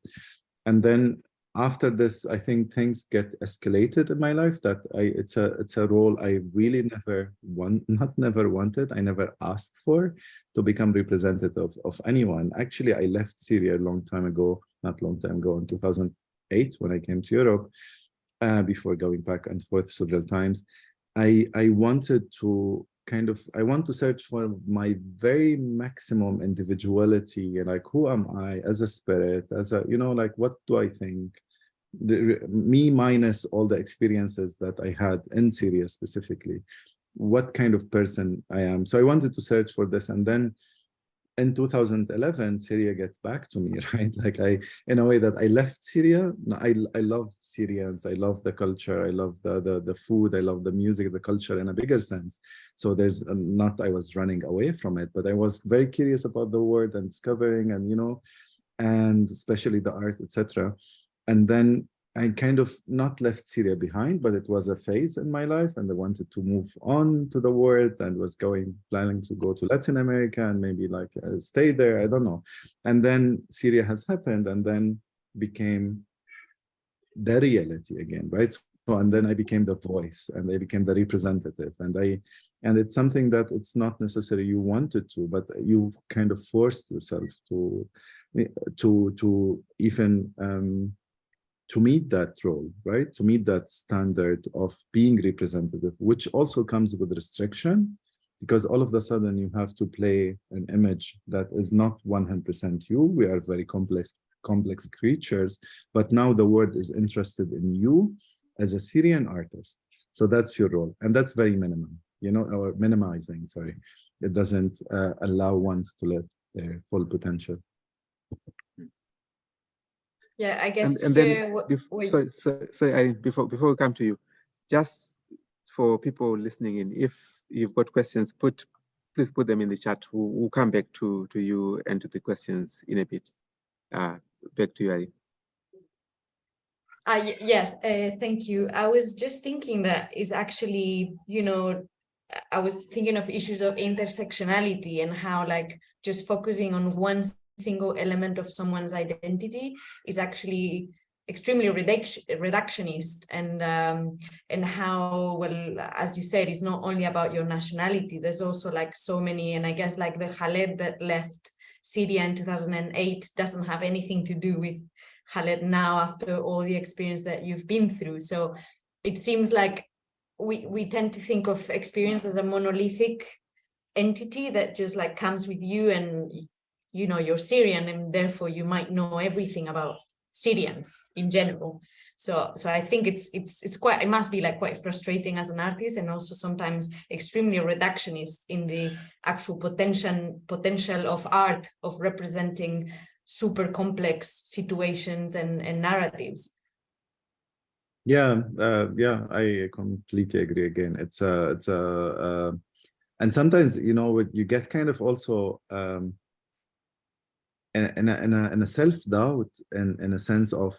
And then after this, I think things get escalated in my life. That it's a role I really never wanted. I never asked for, to become representative of anyone. Actually, I left Syria a long time ago, not long time ago, in 2008 when I came to Europe. Before going back and forth several times, I wanted to I want to search for my very maximum individuality, and like, who am I as a spirit, as a, like, what do I think? Me minus all the experiences that I had in Syria specifically, what kind of person I am. So I wanted to search for this, and then in 2011, Syria gets back to me, right? Like in a way that I left Syria. I love Syrians. I love the culture. I love the food. I love the music, the culture in a bigger sense. So there's not, I was running away from it, but I was very curious about the world and discovering, and, and especially the art, etc. And then I kind of not left Syria behind, but it was a phase in my life, and I wanted to move on to the world, and was planning to go to Latin America and maybe like stay there. I don't know. And then Syria has happened, and then became the reality again, right? So, and then I became the voice, and I became the representative, and it's something that it's not necessarily you wanted to, but you kind of forced yourself to even to meet that role, right? To meet that standard of being representative, which also comes with restriction, because all of a sudden you have to play an image that is not 100% you. We are very complex creatures, but now the world is interested in you as a Syrian artist. So that's your role, and that's very minimum, or minimizing, sorry. It doesn't allow ones to let their full potential.
Yeah, I guess.
And then, sorry, Irene, before we come to you, just for people listening in, if you've got questions, please put them in the chat. We'll come back to you and to the questions in a bit. Back to you, Irene.
Yes, thank you. I was just thinking that is actually, I was thinking of issues of intersectionality and how like just focusing on one single element of someone's identity is actually extremely reductionist, and how, well, as you said, it's not only about your nationality. There's also like so many, and I guess like the Khaled that left Syria in 2008 doesn't have anything to do with Khaled now after all the experience that you've been through. So it seems like we tend to think of experience as a monolithic entity that just like comes with you, and you're Syrian, and therefore you might know everything about Syrians in general. So I think it's quite, it must be like quite frustrating as an artist, and also sometimes extremely reductionist in the actual potential of art, of representing super complex situations and narratives.
Yeah, I completely agree. Again, and sometimes you get kind of also in a self-doubt, in a sense of,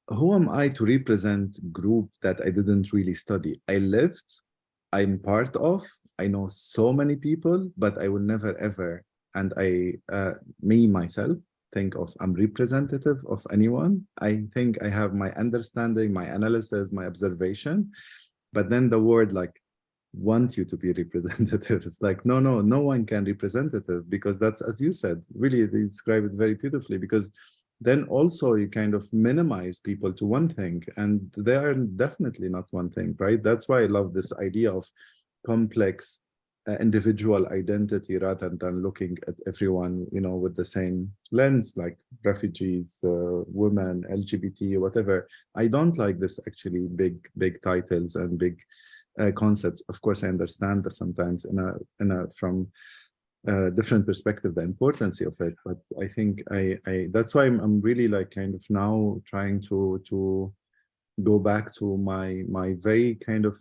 who am I to represent group that I didn't really study? I lived, I'm part of, I know so many people, but I will never ever, and me myself, think of I'm representative of anyone. I think I have my understanding, my analysis, my observation, but then the word like want you to be representative. It's like, no one can representative, because that's, as you said, really you describe it very beautifully, because then also you kind of minimize people to one thing, and they are definitely not one thing, right? That's why I love this idea of complex individual identity, rather than looking at everyone, with the same lens, like refugees, women, LGBT, whatever. I don't like this actually big titles and big concepts. Of course, I understand that sometimes from different perspective the importance of it, but I think that's why I'm really like kind of now trying to go back to my very kind of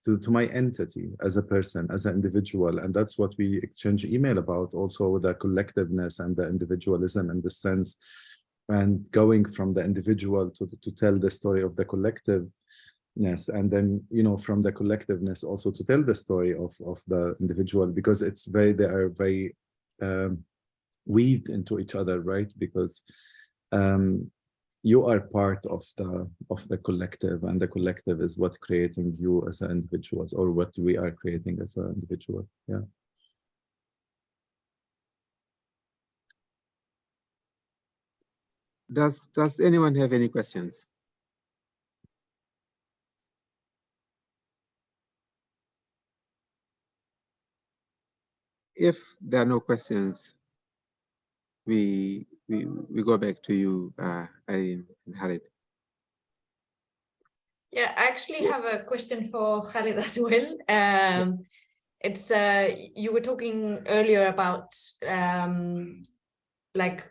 to my entity as a person, as an individual, and that's what we exchange email about, also the collectiveness and the individualism in the sense, and going from the individual to tell the story of the collective. Yes, and then from the collectiveness also to tell the story of the individual, because they are very weaved into each other, right? Because you are part of the collective, and the collective is what creating you as an individuals, or what we are creating as an individual. Yeah.
Does anyone have any questions? If there are no questions, we go back to you, Irene and Khaled.
Yeah, I actually have a question for Khaled as well. It's you were talking earlier about like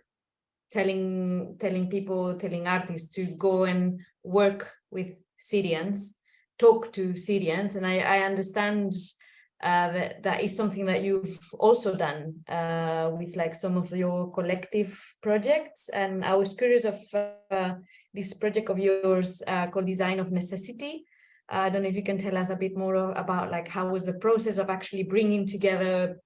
telling people, telling artists to go and work with Syrians, talk to Syrians, and I understand that is something that you've also done with like some of your collective projects. And I was curious of this project of yours called Design of Necessity. I don't know if you can tell us a bit more about like how was the process of actually bringing together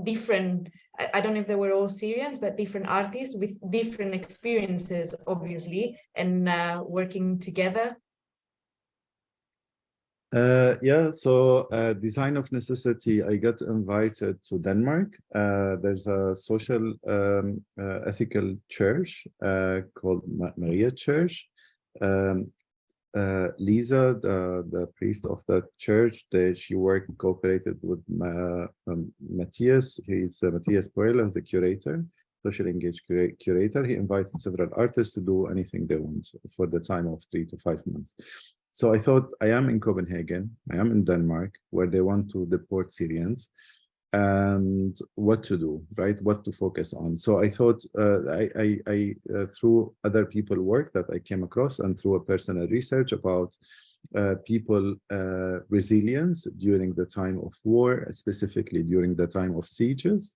different, I don't know if they were all Syrians, but different artists with different experiences, obviously, and working together.
Yeah, so Design of Necessity, I got invited to Denmark. There's a social ethical church called Maria Church. Lisa, the priest of that church, she cooperated with Matthias. He's Matthias Perla, the curator, social engaged curator. He invited several artists to do anything they want for the time of 3 to 5 months. So I thought, I am in Copenhagen, I am in Denmark, where they want to deport Syrians, and what to do, right? What to focus on. So I thought, through other people work that I came across, and through a personal research about people resilience during the time of war, specifically during the time of sieges,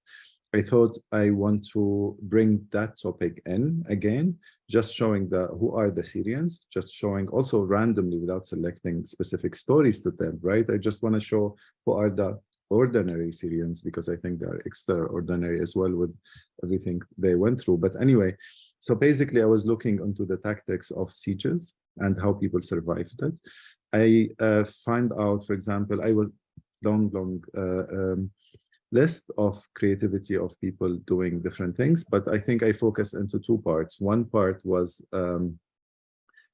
I thought I want to bring that topic in again, just showing who are the Syrians, just showing also randomly without selecting specific stories to tell, right? I just want to show who are the ordinary Syrians, because I think they are extraordinary as well with everything they went through. But anyway, so basically I was looking into the tactics of sieges and how people survived it. I find out, for example, I was long list of creativity of people doing different things, but I think I focused into 2 parts. One part was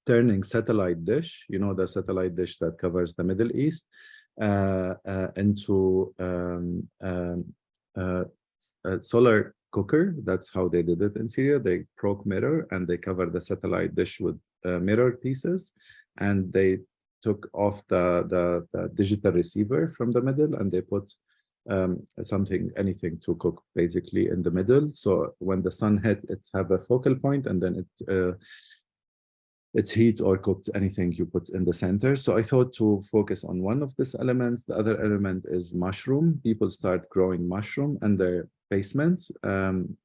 turning satellite dish, you know, the satellite dish that covers the Middle East, into a solar cooker. That's how they did it in Syria. They broke mirror and they covered the satellite dish with mirror pieces, and they took off the digital receiver from the middle, and they put anything to cook basically in the middle. So when the sun hit, it have a focal point, and then it heats or cooks anything you put in the center. So I thought to focus on one of these elements. The other element is mushroom. People start growing mushroom in their basements.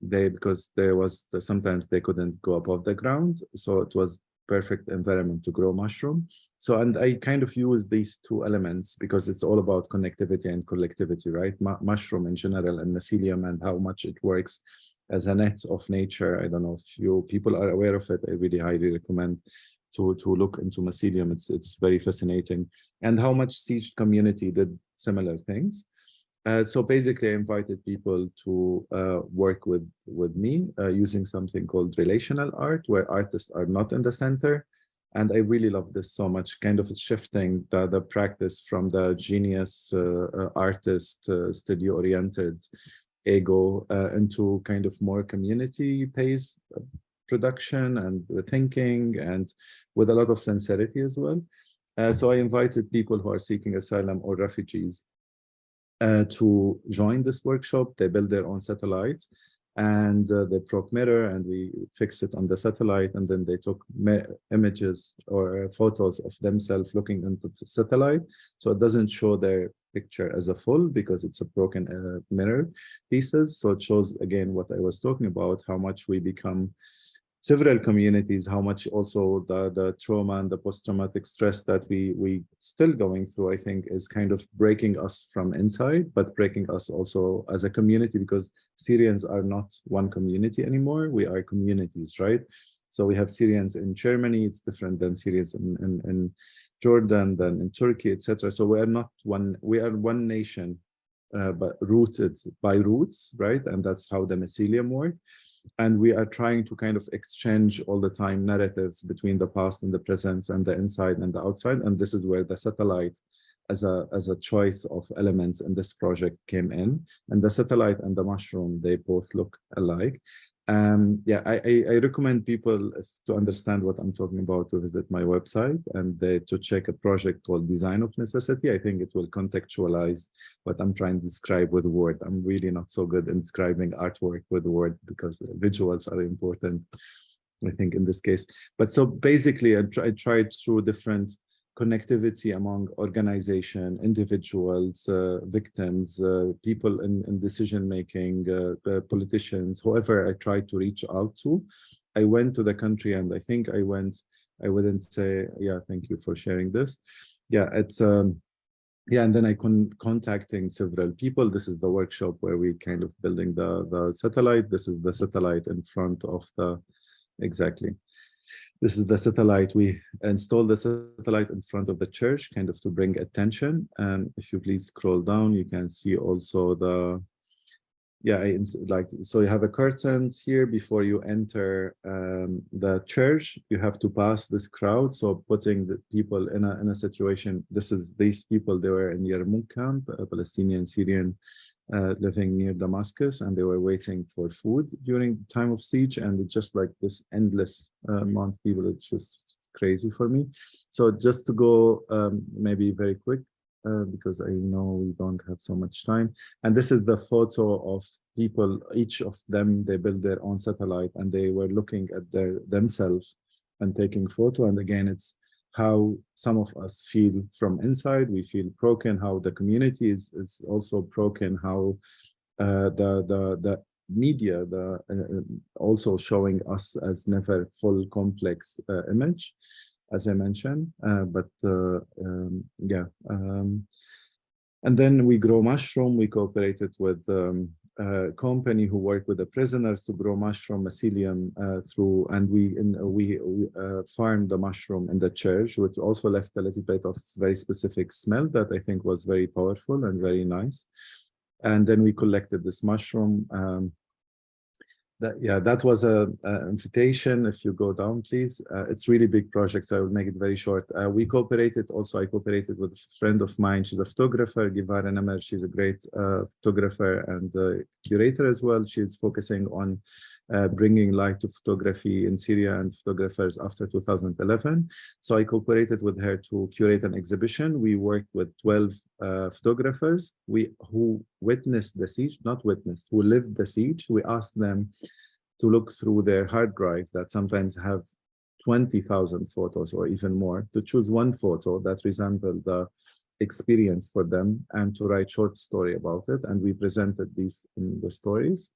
Because there was sometimes they couldn't go above the ground, so it was perfect environment to grow mushroom. So, and I kind of use these 2 elements because it's all about connectivity and collectivity, right? Mushroom in general and mycelium, and how much it works as a net of nature. I don't know if you people are aware of it. I really highly recommend to look into mycelium. It's very fascinating, and how much siege community did similar things. So basically, I invited people to work with me using something called relational art, where artists are not in the center. And I really love this so much, kind of shifting the practice from the genius artist, studio-oriented ego into kind of more community-based production and thinking, and with a lot of sincerity as well. So I invited people who are seeking asylum or refugees to join this workshop. They build their own satellites, and they broke mirror, and we fixed it on the satellite, and then they took images or photos of themselves looking into the satellite, so it doesn't show their picture as a full because it's a broken mirror pieces. So it shows again what I was talking about, how much we become several communities, how much also the trauma and the post-traumatic stress that we still going through, I think, is kind of breaking us from inside, but breaking us also as a community, because Syrians are not one community anymore. We are communities, right? So we have Syrians in Germany, it's different than Syrians in Jordan, than in Turkey, etc. So we are not one, we are one nation, but rooted by roots, right? And that's how the mycelium works. And we are trying to kind of exchange all the time narratives between the past and the present and the inside and the outside. And this is where the satellite as a choice of elements in this project came in. And the satellite and the mushroom, they both look alike. Yeah, I recommend people to understand what I'm talking about to visit my website and to check a project called Design of Necessity. I think it will contextualize what I'm trying to describe with word. I'm really not so good in describing artwork with word because visuals are important, I think, in this case. But so basically, I tried through different connectivity among organization, individuals, victims, people in decision-making, politicians, whoever I tried to reach out to. I went to the country and I think I wouldn't say, yeah, thank you for sharing this. Yeah, it's, yeah, and then I contacting several people. This is the workshop where we kind of building the satellite. This is the satellite in front of the, exactly. This is the satellite. We installed the satellite in front of the church, kind of to bring attention. And if you please scroll down, you can see also the, yeah, so you have a curtains here before you enter the church. You have to pass this crowd. So putting the people in a situation, these people, they were in Yarmouk camp, a Palestinian Syrian living near Damascus, and they were waiting for food during the time of siege, and it's just like this endless amount of people. It's just crazy for me. So just to go maybe very quick, because I know we don't have so much time. And this is the photo of people, each of them, they built their own satellite and they were looking at themselves and taking photo. And again, it's how some of us feel from inside, we feel broken, how the community is also broken, how the media, also showing us as never full complex image, as I mentioned, yeah. And then we grow mushroom. We cooperated with a company who worked with the prisoners to grow mushroom mycelium through, and we farmed the mushroom in the church, which also left a little bit of very specific smell that I think was very powerful and very nice. And then we collected this mushroom. That was an invitation. If you go down, please. It's really big project, so I will make it very short. We cooperated also. I cooperated with a friend of mine. She's a photographer, Givara Namer. She's a great photographer and curator as well. She's focusing on bringing light to photography in Syria and photographers after 2011. So I cooperated with her to curate an exhibition. We worked with 12 photographers who witnessed the siege, not witnessed, who lived the siege. We asked them to look through their hard drive that sometimes have 20,000 photos or even more, to choose one photo that resembled the experience for them and to write short story about it. And we presented these in the stories.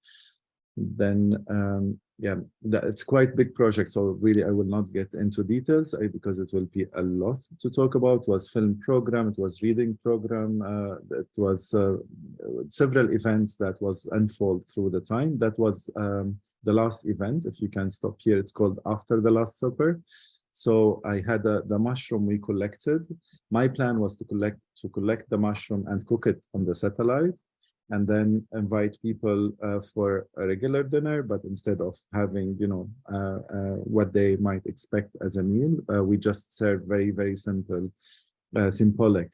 Then yeah, it's quite big project, so really I will not get into details because it will be a lot to talk about. It was film program, it was reading program, it was several events that was unfold through the time. That was the last event. If you can stop here, it's called After the Last Supper. So I had the mushroom we collected. My plan was to collect the mushroom and cook it on the satellite, and then invite people for a regular dinner, but instead of having, you know, what they might expect as a meal, we just serve very, very simple, symbolic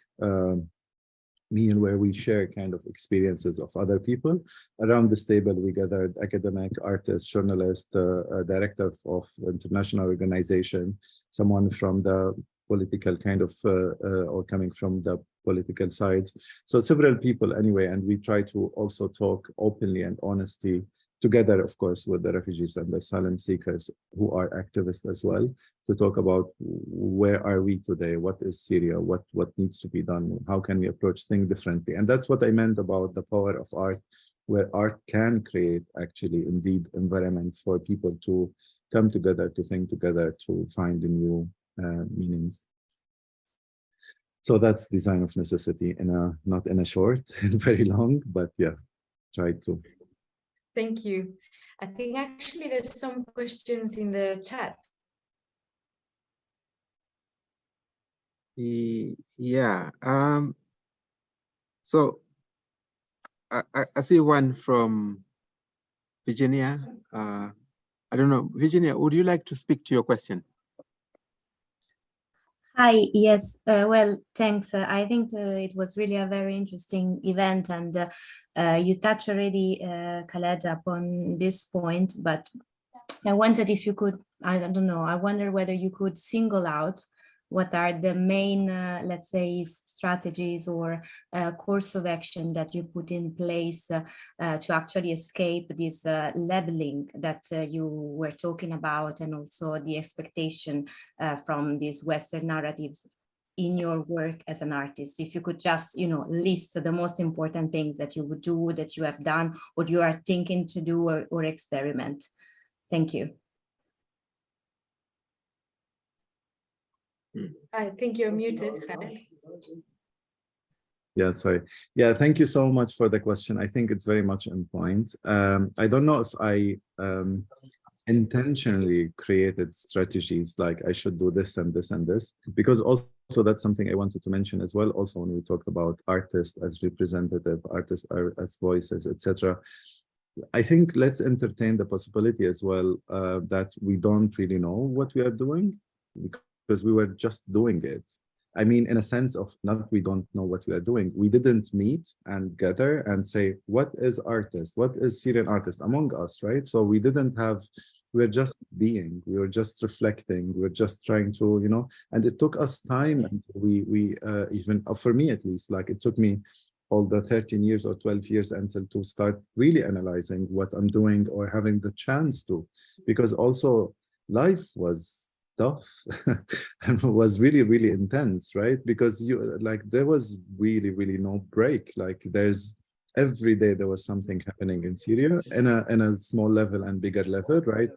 meal where we share kind of experiences of other people. Around this table, we gathered academic, artists, journalists, director of international organization, someone from the political kind of, or coming from the political sides. So several people anyway, and we try to also talk openly and honestly together, of course, with the refugees and the asylum seekers who are activists as well, to talk about where are we today, what is Syria, what needs to be done, how can we approach things differently. And that's what I meant about the power of art, where art can create actually indeed environment for people to come together, to think together, to find new meanings. So that's design of necessity in a, not in a short, very long, but yeah, try to.
Thank you. I think actually there's some questions in the chat.
Yeah. So I see one from Virginia. I don't know, Virginia, would you like to speak to your question?
Hi, yes, well, thanks. I think it was really a very interesting event, and you touched already, Khaled, upon this point, but I wondered if you could, I don't know, I wonder whether you could single out what are the main, let's say, strategies or course of action that you put in place to actually escape this labeling that you were talking about, and also the expectation from these Western narratives in your work as an artist. If you could just, you know, list the most important things that you would do, that you have done, or you are thinking to do, or experiment. Thank you.
I think you're muted, Khaled.
Yeah, sorry. Yeah, thank you so much for the question. I think it's very much on point. I don't know if I intentionally created strategies like I should do this and this and this, because also that's something I wanted to mention as well. Also, when we talked about artists as representative, artists as voices, etc. I think let's entertain the possibility as well that we don't really know what we are doing, because we were just doing it. I mean, in a sense of not we don't know what we are doing. We didn't meet and gather and say, what is artist? What is Syrian artist among us, right? So we didn't have, we were just being, we were just reflecting, we were just trying to, you know, and it took us time. And we even, for me at least, like it took me all the 13 years or 12 years until to start really analyzing what I'm doing, or having the chance to, because also life was tough and was really, really intense, right? Because you like there was really, really no break. Like there's every day there was something happening in Syria in a small level and bigger level, right?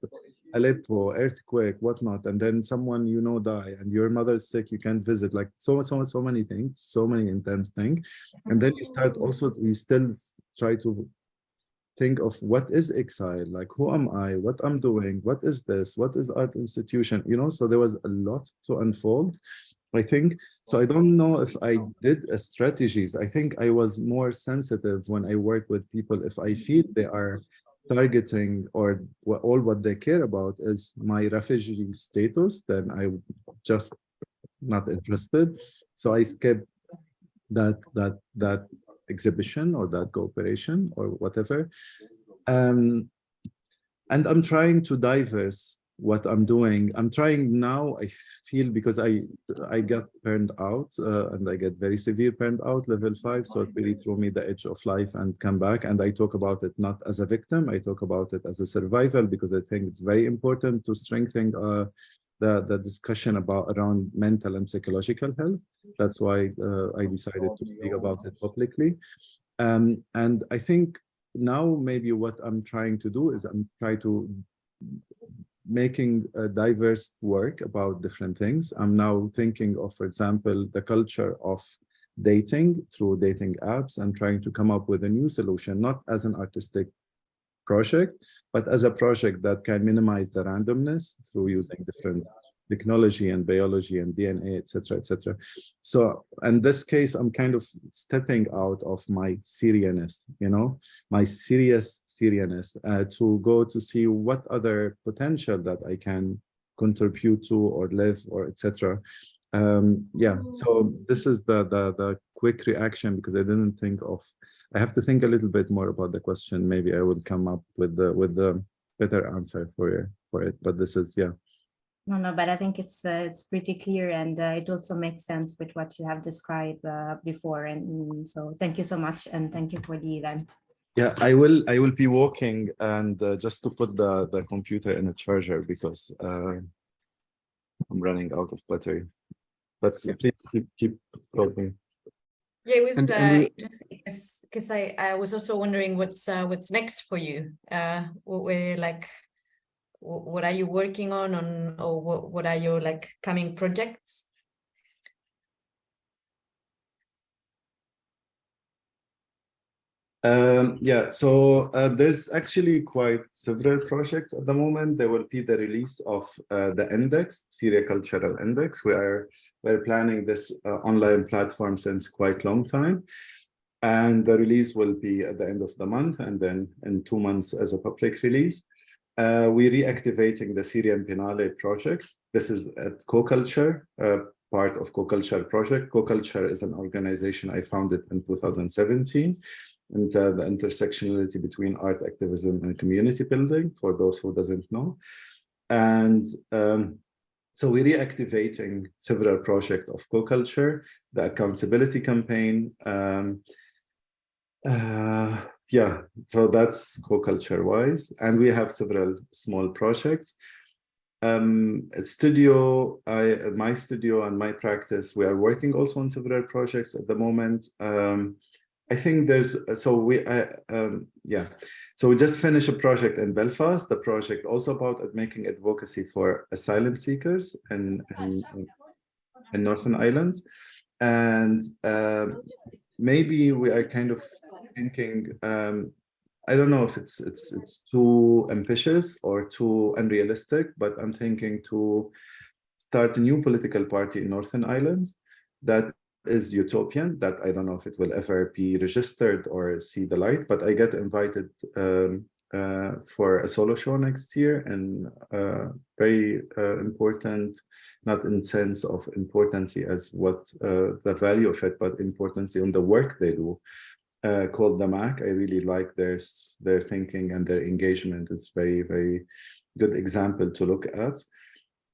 Aleppo, earthquake, whatnot, and then someone you know die, and your mother's sick, you can't visit, like so many things, so many intense things. And then you start also, you still try to think of what is exile, like who am I, what I'm doing, what is this, what is art institution, you know? So there was a lot to unfold, I think. So I don't know if I did strategies. I think I was more sensitive when I work with people. If I feel they are targeting, or all what they care about is my refugee status, then I just not interested. So I skip that exhibition or that cooperation or whatever. And I'm trying to diverse what I'm doing. I'm trying now, I feel, because I got burned out and I get very severe burned out, level 5. So it really threw me the edge of life and come back. And I talk about it not as a victim, I talk about it as a survival, because I think it's very important to strengthen the discussion around mental and psychological health. That's why I decided to speak about it publicly. And I think now maybe what I'm trying to do is I'm trying to making a diverse work about different things. I'm now thinking of, for example, the culture of dating through dating apps, and trying to come up with a new solution, not as an artistic project, but as a project that can minimize the randomness through using different technology and biology and DNA, etc., etc. So in this case, I'm kind of stepping out of my Syrianness, you know, my serious Syrianness, to go to see what other potential that I can contribute to or live, or etc. Yeah, so this is the quick reaction, because I didn't think of, I have to think a little bit more about the question. Maybe I will come up with the better answer for it. But this is, yeah.
No, but I think it's pretty clear, and it also makes sense with what you have described before. And so thank you so much, and thank you for the event.
Yeah, I will be walking, and just to put the computer in a charger, because I'm running out of battery. But yeah, please keep talking.
Yeah, it was
interesting,
because I was also wondering what's next for you. What are you working on, or what are your like coming projects?
Yeah, so there's actually quite several projects at the moment. There will be the release of the index, Syria Cultural Index. We're planning this online platform since quite long time. And the release will be at the end of the month and then in 2 months as a public release. We're reactivating the Syrian Biennale project. This is at coculture, part of coculture project. Coculture is an organization I founded in 2017. And the intersectionality between art activism and community building, for those who doesn't know. And so we're reactivating several projects of coculture, the accountability campaign. Yeah, so that's coculture wise. And we have several small projects. My studio and my practice, we are working also on several projects at the moment. I think there's, so we just finished a project in Belfast, the project also about making advocacy for asylum seekers in Northern Ireland. And maybe we are kind of thinking, I don't know if it's too ambitious or too unrealistic, but I'm thinking to start a new political party in Northern Ireland that is utopian, that I don't know if it will ever be registered or see the light, but I get invited for a solo show next year, and very important, not in sense of importance as what the value of it, but importance on the work they do, called the MAC. I really like their thinking and their engagement. It's very, very good example to look at.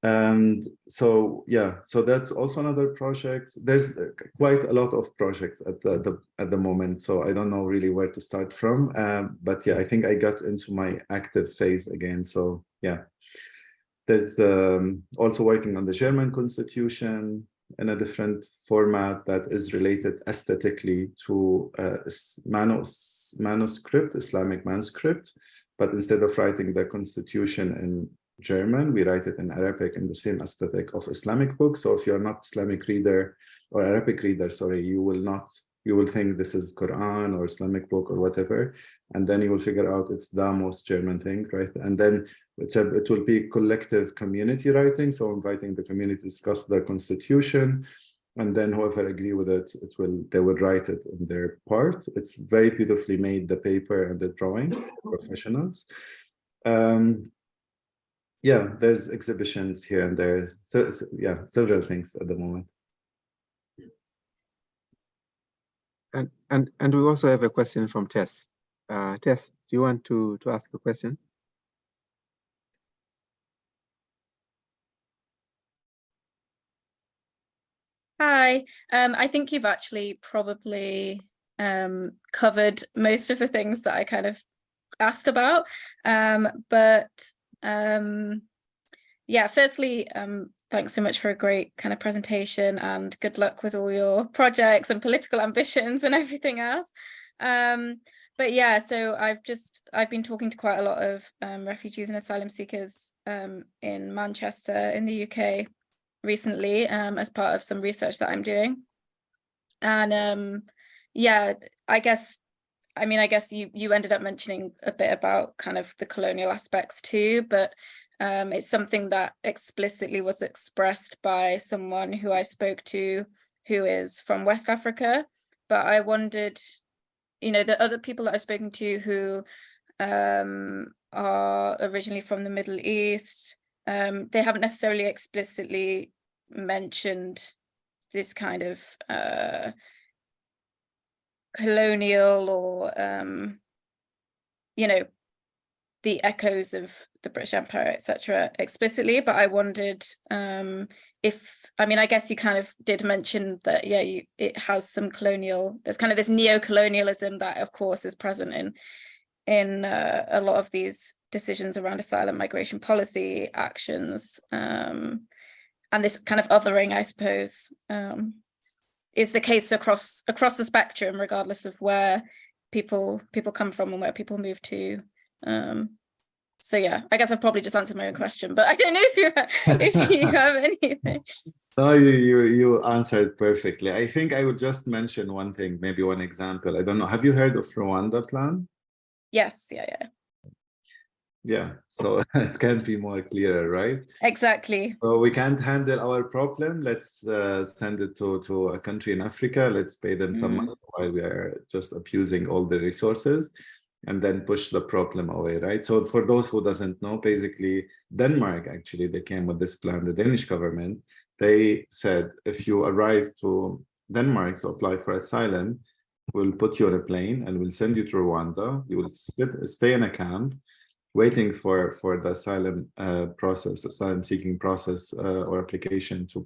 And so, yeah, so that's also another project. There's quite a lot of projects at the moment, so I don't know really where to start from. But yeah, I think I got into my active phase again. So yeah, there's also working on the German constitution in a different format that is related aesthetically to manuscript, Islamic manuscript, but instead of writing the constitution in German, we write it in Arabic in the same aesthetic of Islamic books. So if you're not Islamic reader or Arabic reader, sorry, you will think this is Quran or Islamic book or whatever, and then you will figure out it's the most German thing, right? And then it will be collective community writing, so inviting the community to discuss the constitution, and then whoever agree with it, they will write it in their part. It's very beautifully made, the paper and the drawings, professionals. Yeah, there's exhibitions here and there. So yeah, several things at the moment.
And we also have a question from Tess. Tess, do you want to ask a question?
Hi, I think you've actually probably covered most of the things that I kind of asked about. Yeah, firstly, thanks so much for a great kind of presentation, and good luck with all your projects and political ambitions and everything else. But yeah, so I've been talking to quite a lot of refugees and asylum seekers in Manchester in the UK recently, as part of some research that I'm doing. And yeah, I guess you ended up mentioning a bit about kind of the colonial aspects too, but it's something that explicitly was expressed by someone who I spoke to who is from West Africa. But I wondered, the other people that I've spoken to who are originally from the Middle East, they haven't necessarily explicitly mentioned this kind of colonial or the echoes of the British Empire, etc., explicitly. But I wondered I guess you kind of did mention that, yeah, it has some there's kind of this neo-colonialism that of course is present in a lot of these decisions around asylum migration policy actions, and this kind of othering, I suppose, is the case across the spectrum, regardless of where people come from and where people move to. So yeah, I guess I've probably just answered my own question, but I don't know if you have anything.
No, you answered perfectly. I think I would just mention one thing, maybe one example. I don't know. Have you heard of Rwanda plan?
Yes, yeah.
Yeah, so it can't be more clearer, right?
Exactly.
So we can't handle our problem. Let's send it to a country in Africa. Let's pay them some money while we are just abusing all the resources, and then push the problem away, right? So for those who doesn't know, basically Denmark, actually, they came with this plan, the Danish government. They said, if you arrive to Denmark to apply for asylum, we'll put you on a plane and we'll send you to Rwanda. You will stay in a camp, waiting for the asylum process, asylum seeking process or application to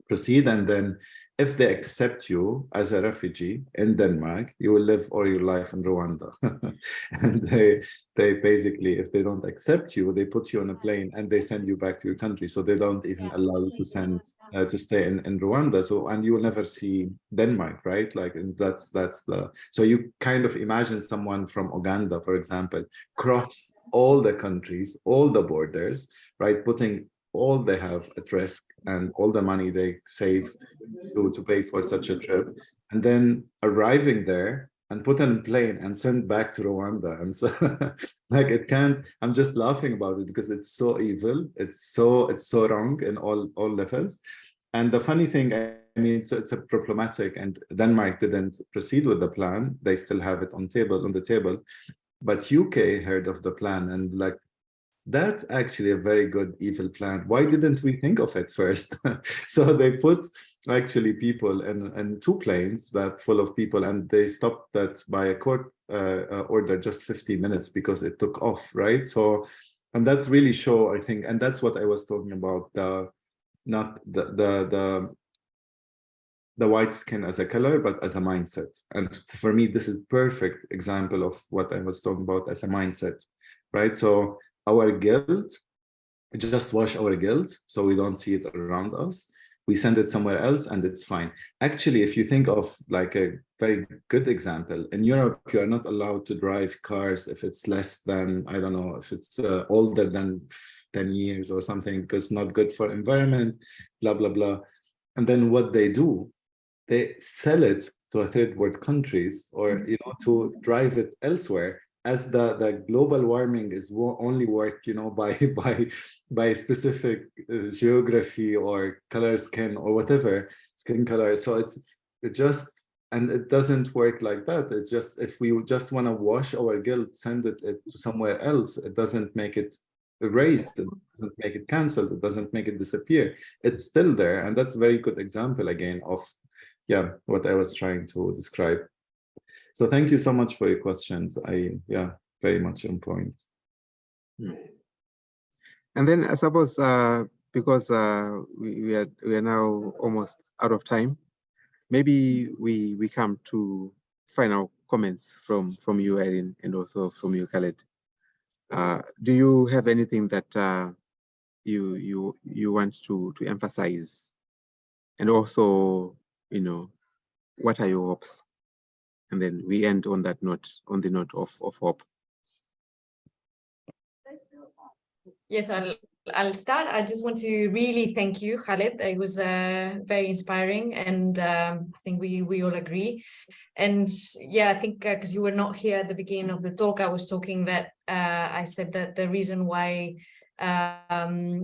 proceed. And then if they accept you as a refugee in Denmark, you will live all your life in Rwanda. And they basically, if they don't accept you, they put you on a plane and they send you back to your country. So they don't even allow you to stay in Rwanda. So, and you will never see Denmark, right? Like, and that's so you kind of imagine someone from Uganda, for example, cross all the countries, all the borders, right? Putting all they have at risk and all the money they save to pay for such a trip, and then arriving there and put on a plane and sent back to Rwanda. And so like, it can't, I'm just laughing about it because it's so evil, it's so wrong in all levels. And the funny thing, I mean, it's a problematic, and Denmark didn't proceed with the plan. They still have it on the table, but UK heard of the plan and like, that's actually a very good evil plan. Why didn't we think of it first? So they put actually people in 2 planes that full of people, and they stopped that by a court order just 15 minutes because it took off, right? So, and that's really show, I think, and that's what I was talking about, not the white skin as a color, but as a mindset. And for me, this is perfect example of what I was talking about as a mindset, right? So our guilt, we just wash our guilt so we don't see it around us. We send it somewhere else and it's fine. Actually, if you think of like a very good example, in Europe, you are not allowed to drive cars if it's less than, I don't know, if it's older than 10 years or something, because it's not good for environment, blah, blah, blah. And then what they do, they sell it to a third world countries, or, you know, to drive it elsewhere, as the global warming is only worked, you know, by specific geography or color skin or whatever, skin color. So it just, and it doesn't work like that. It's just, if we just want to wash our guilt, send it to somewhere else, it doesn't make it erased, it doesn't make it canceled, it doesn't make it disappear. It's still there. And that's a very good example again of, yeah, what I was trying to describe. So thank you so much for your questions. Yeah, very much on point.
And then I suppose because we are now almost out of time, maybe we come to final comments from you, Erin, and also from you, Khaled. Do you have anything that you want to emphasize? And also, you know, what are your hopes? And then we end on that note, on the note of hope.
Yes, I'll start. I just want to really thank you, Khaled. It was very inspiring, and I think we all agree. And yeah, I think because you were not here at the beginning of the talk, I was talking that I said that the reason why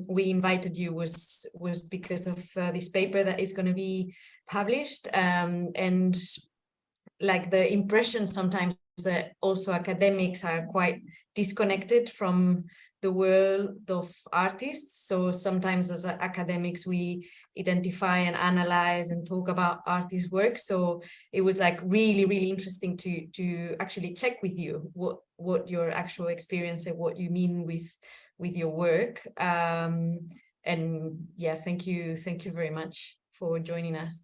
we invited you was because of this paper that is going to be published, and like the impression sometimes that also academics are quite disconnected from the world of artists. So sometimes as academics, we identify and analyze and talk about artists' work. So it was like really interesting to actually check with you what your actual experience and what you mean with your work. And yeah, thank you very much for joining us.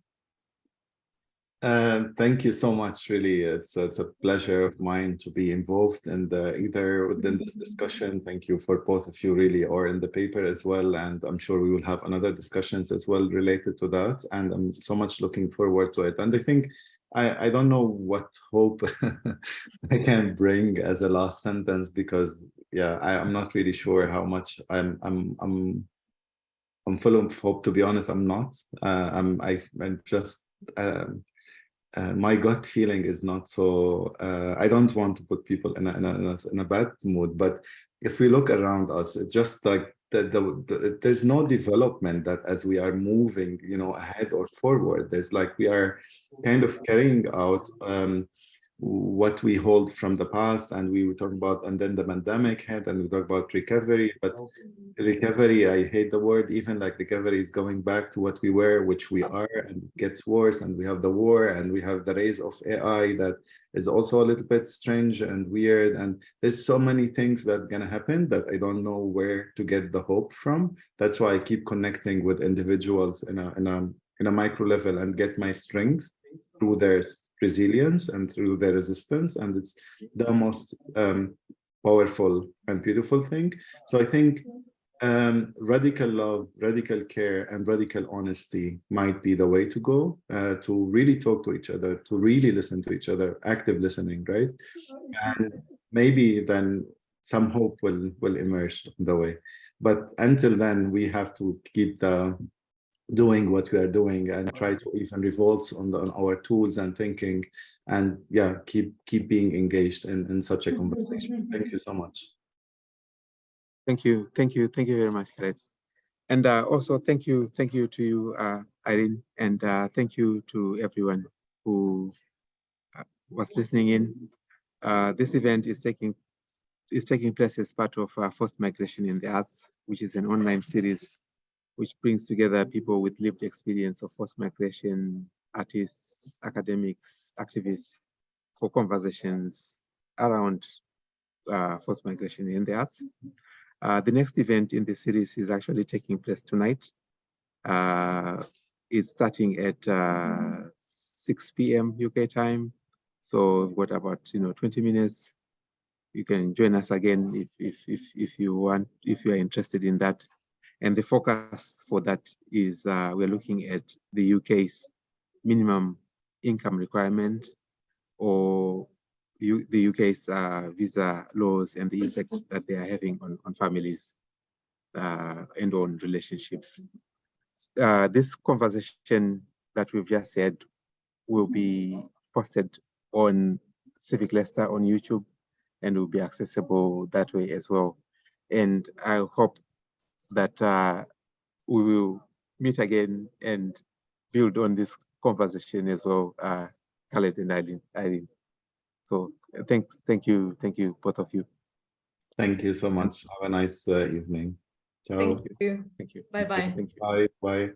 Thank you so much. Really, it's a pleasure of mine to be involved in either within this discussion. Thank you for both of you, really, or in the paper as well. And I'm sure we will have another discussions as well related to that. And I'm so much looking forward to it. And I think I don't know what hope I can bring as a last sentence, because yeah, I'm not really sure how much I'm full of hope. To be honest, I'm not. I'm just. My gut feeling is not so. I don't want to put people in a bad mood, but if we look around us, it's just like there's no development that as we are moving, you know, ahead or forward. There's like we are kind of carrying out what we hold from the past, and we talk about, and then the pandemic hit, and we talk about recovery. But recovery, I hate the word, even like recovery is going back to what we were, which we are, and it gets worse. And we have the war, and we have the rise of AI that is also a little bit strange and weird. And there's so many things that are gonna happen that I don't know where to get the hope from. That's why I keep connecting with individuals in a micro level and get my strength through their resilience and through their resistance. And it's the most powerful and beautiful thing. So I think radical love, radical care, and radical honesty might be the way to go, to really talk to each other, to really listen to each other, active listening, right? And maybe then some hope will emerge on the way. But until then, we have to keep doing what we are doing and try to even revolt on our tools and thinking, and yeah, keep being engaged in such a conversation. Thank you so much.
Thank you very much, Khaled. And also thank you to you, Irene, and thank you to everyone who was listening in. This event is taking place as part of Forced Migration in the Arts, which is an online series which brings together people with lived experience of forced migration, artists, academics, activists, for conversations around forced migration in the arts. The next event in the series is actually taking place tonight. It's starting at 6 p.m. UK time. So we've got about 20 minutes. You can join us again if you want, if you are interested in that. And the focus for that is we're looking at the UK's minimum income requirement, or the UK's visa laws and the impact that they are having on families and on relationships. This conversation that we've just had will be posted on Civic Leicester on YouTube, and will be accessible that way as well. And I hope that we will meet again and build on this conversation as well, Khaled and Irene. So thank you, both of you.
Thank you so much. Have a nice evening. Ciao.
Thank you.
Thank you.
Bye-bye.
Thank you.
Bye. Bye.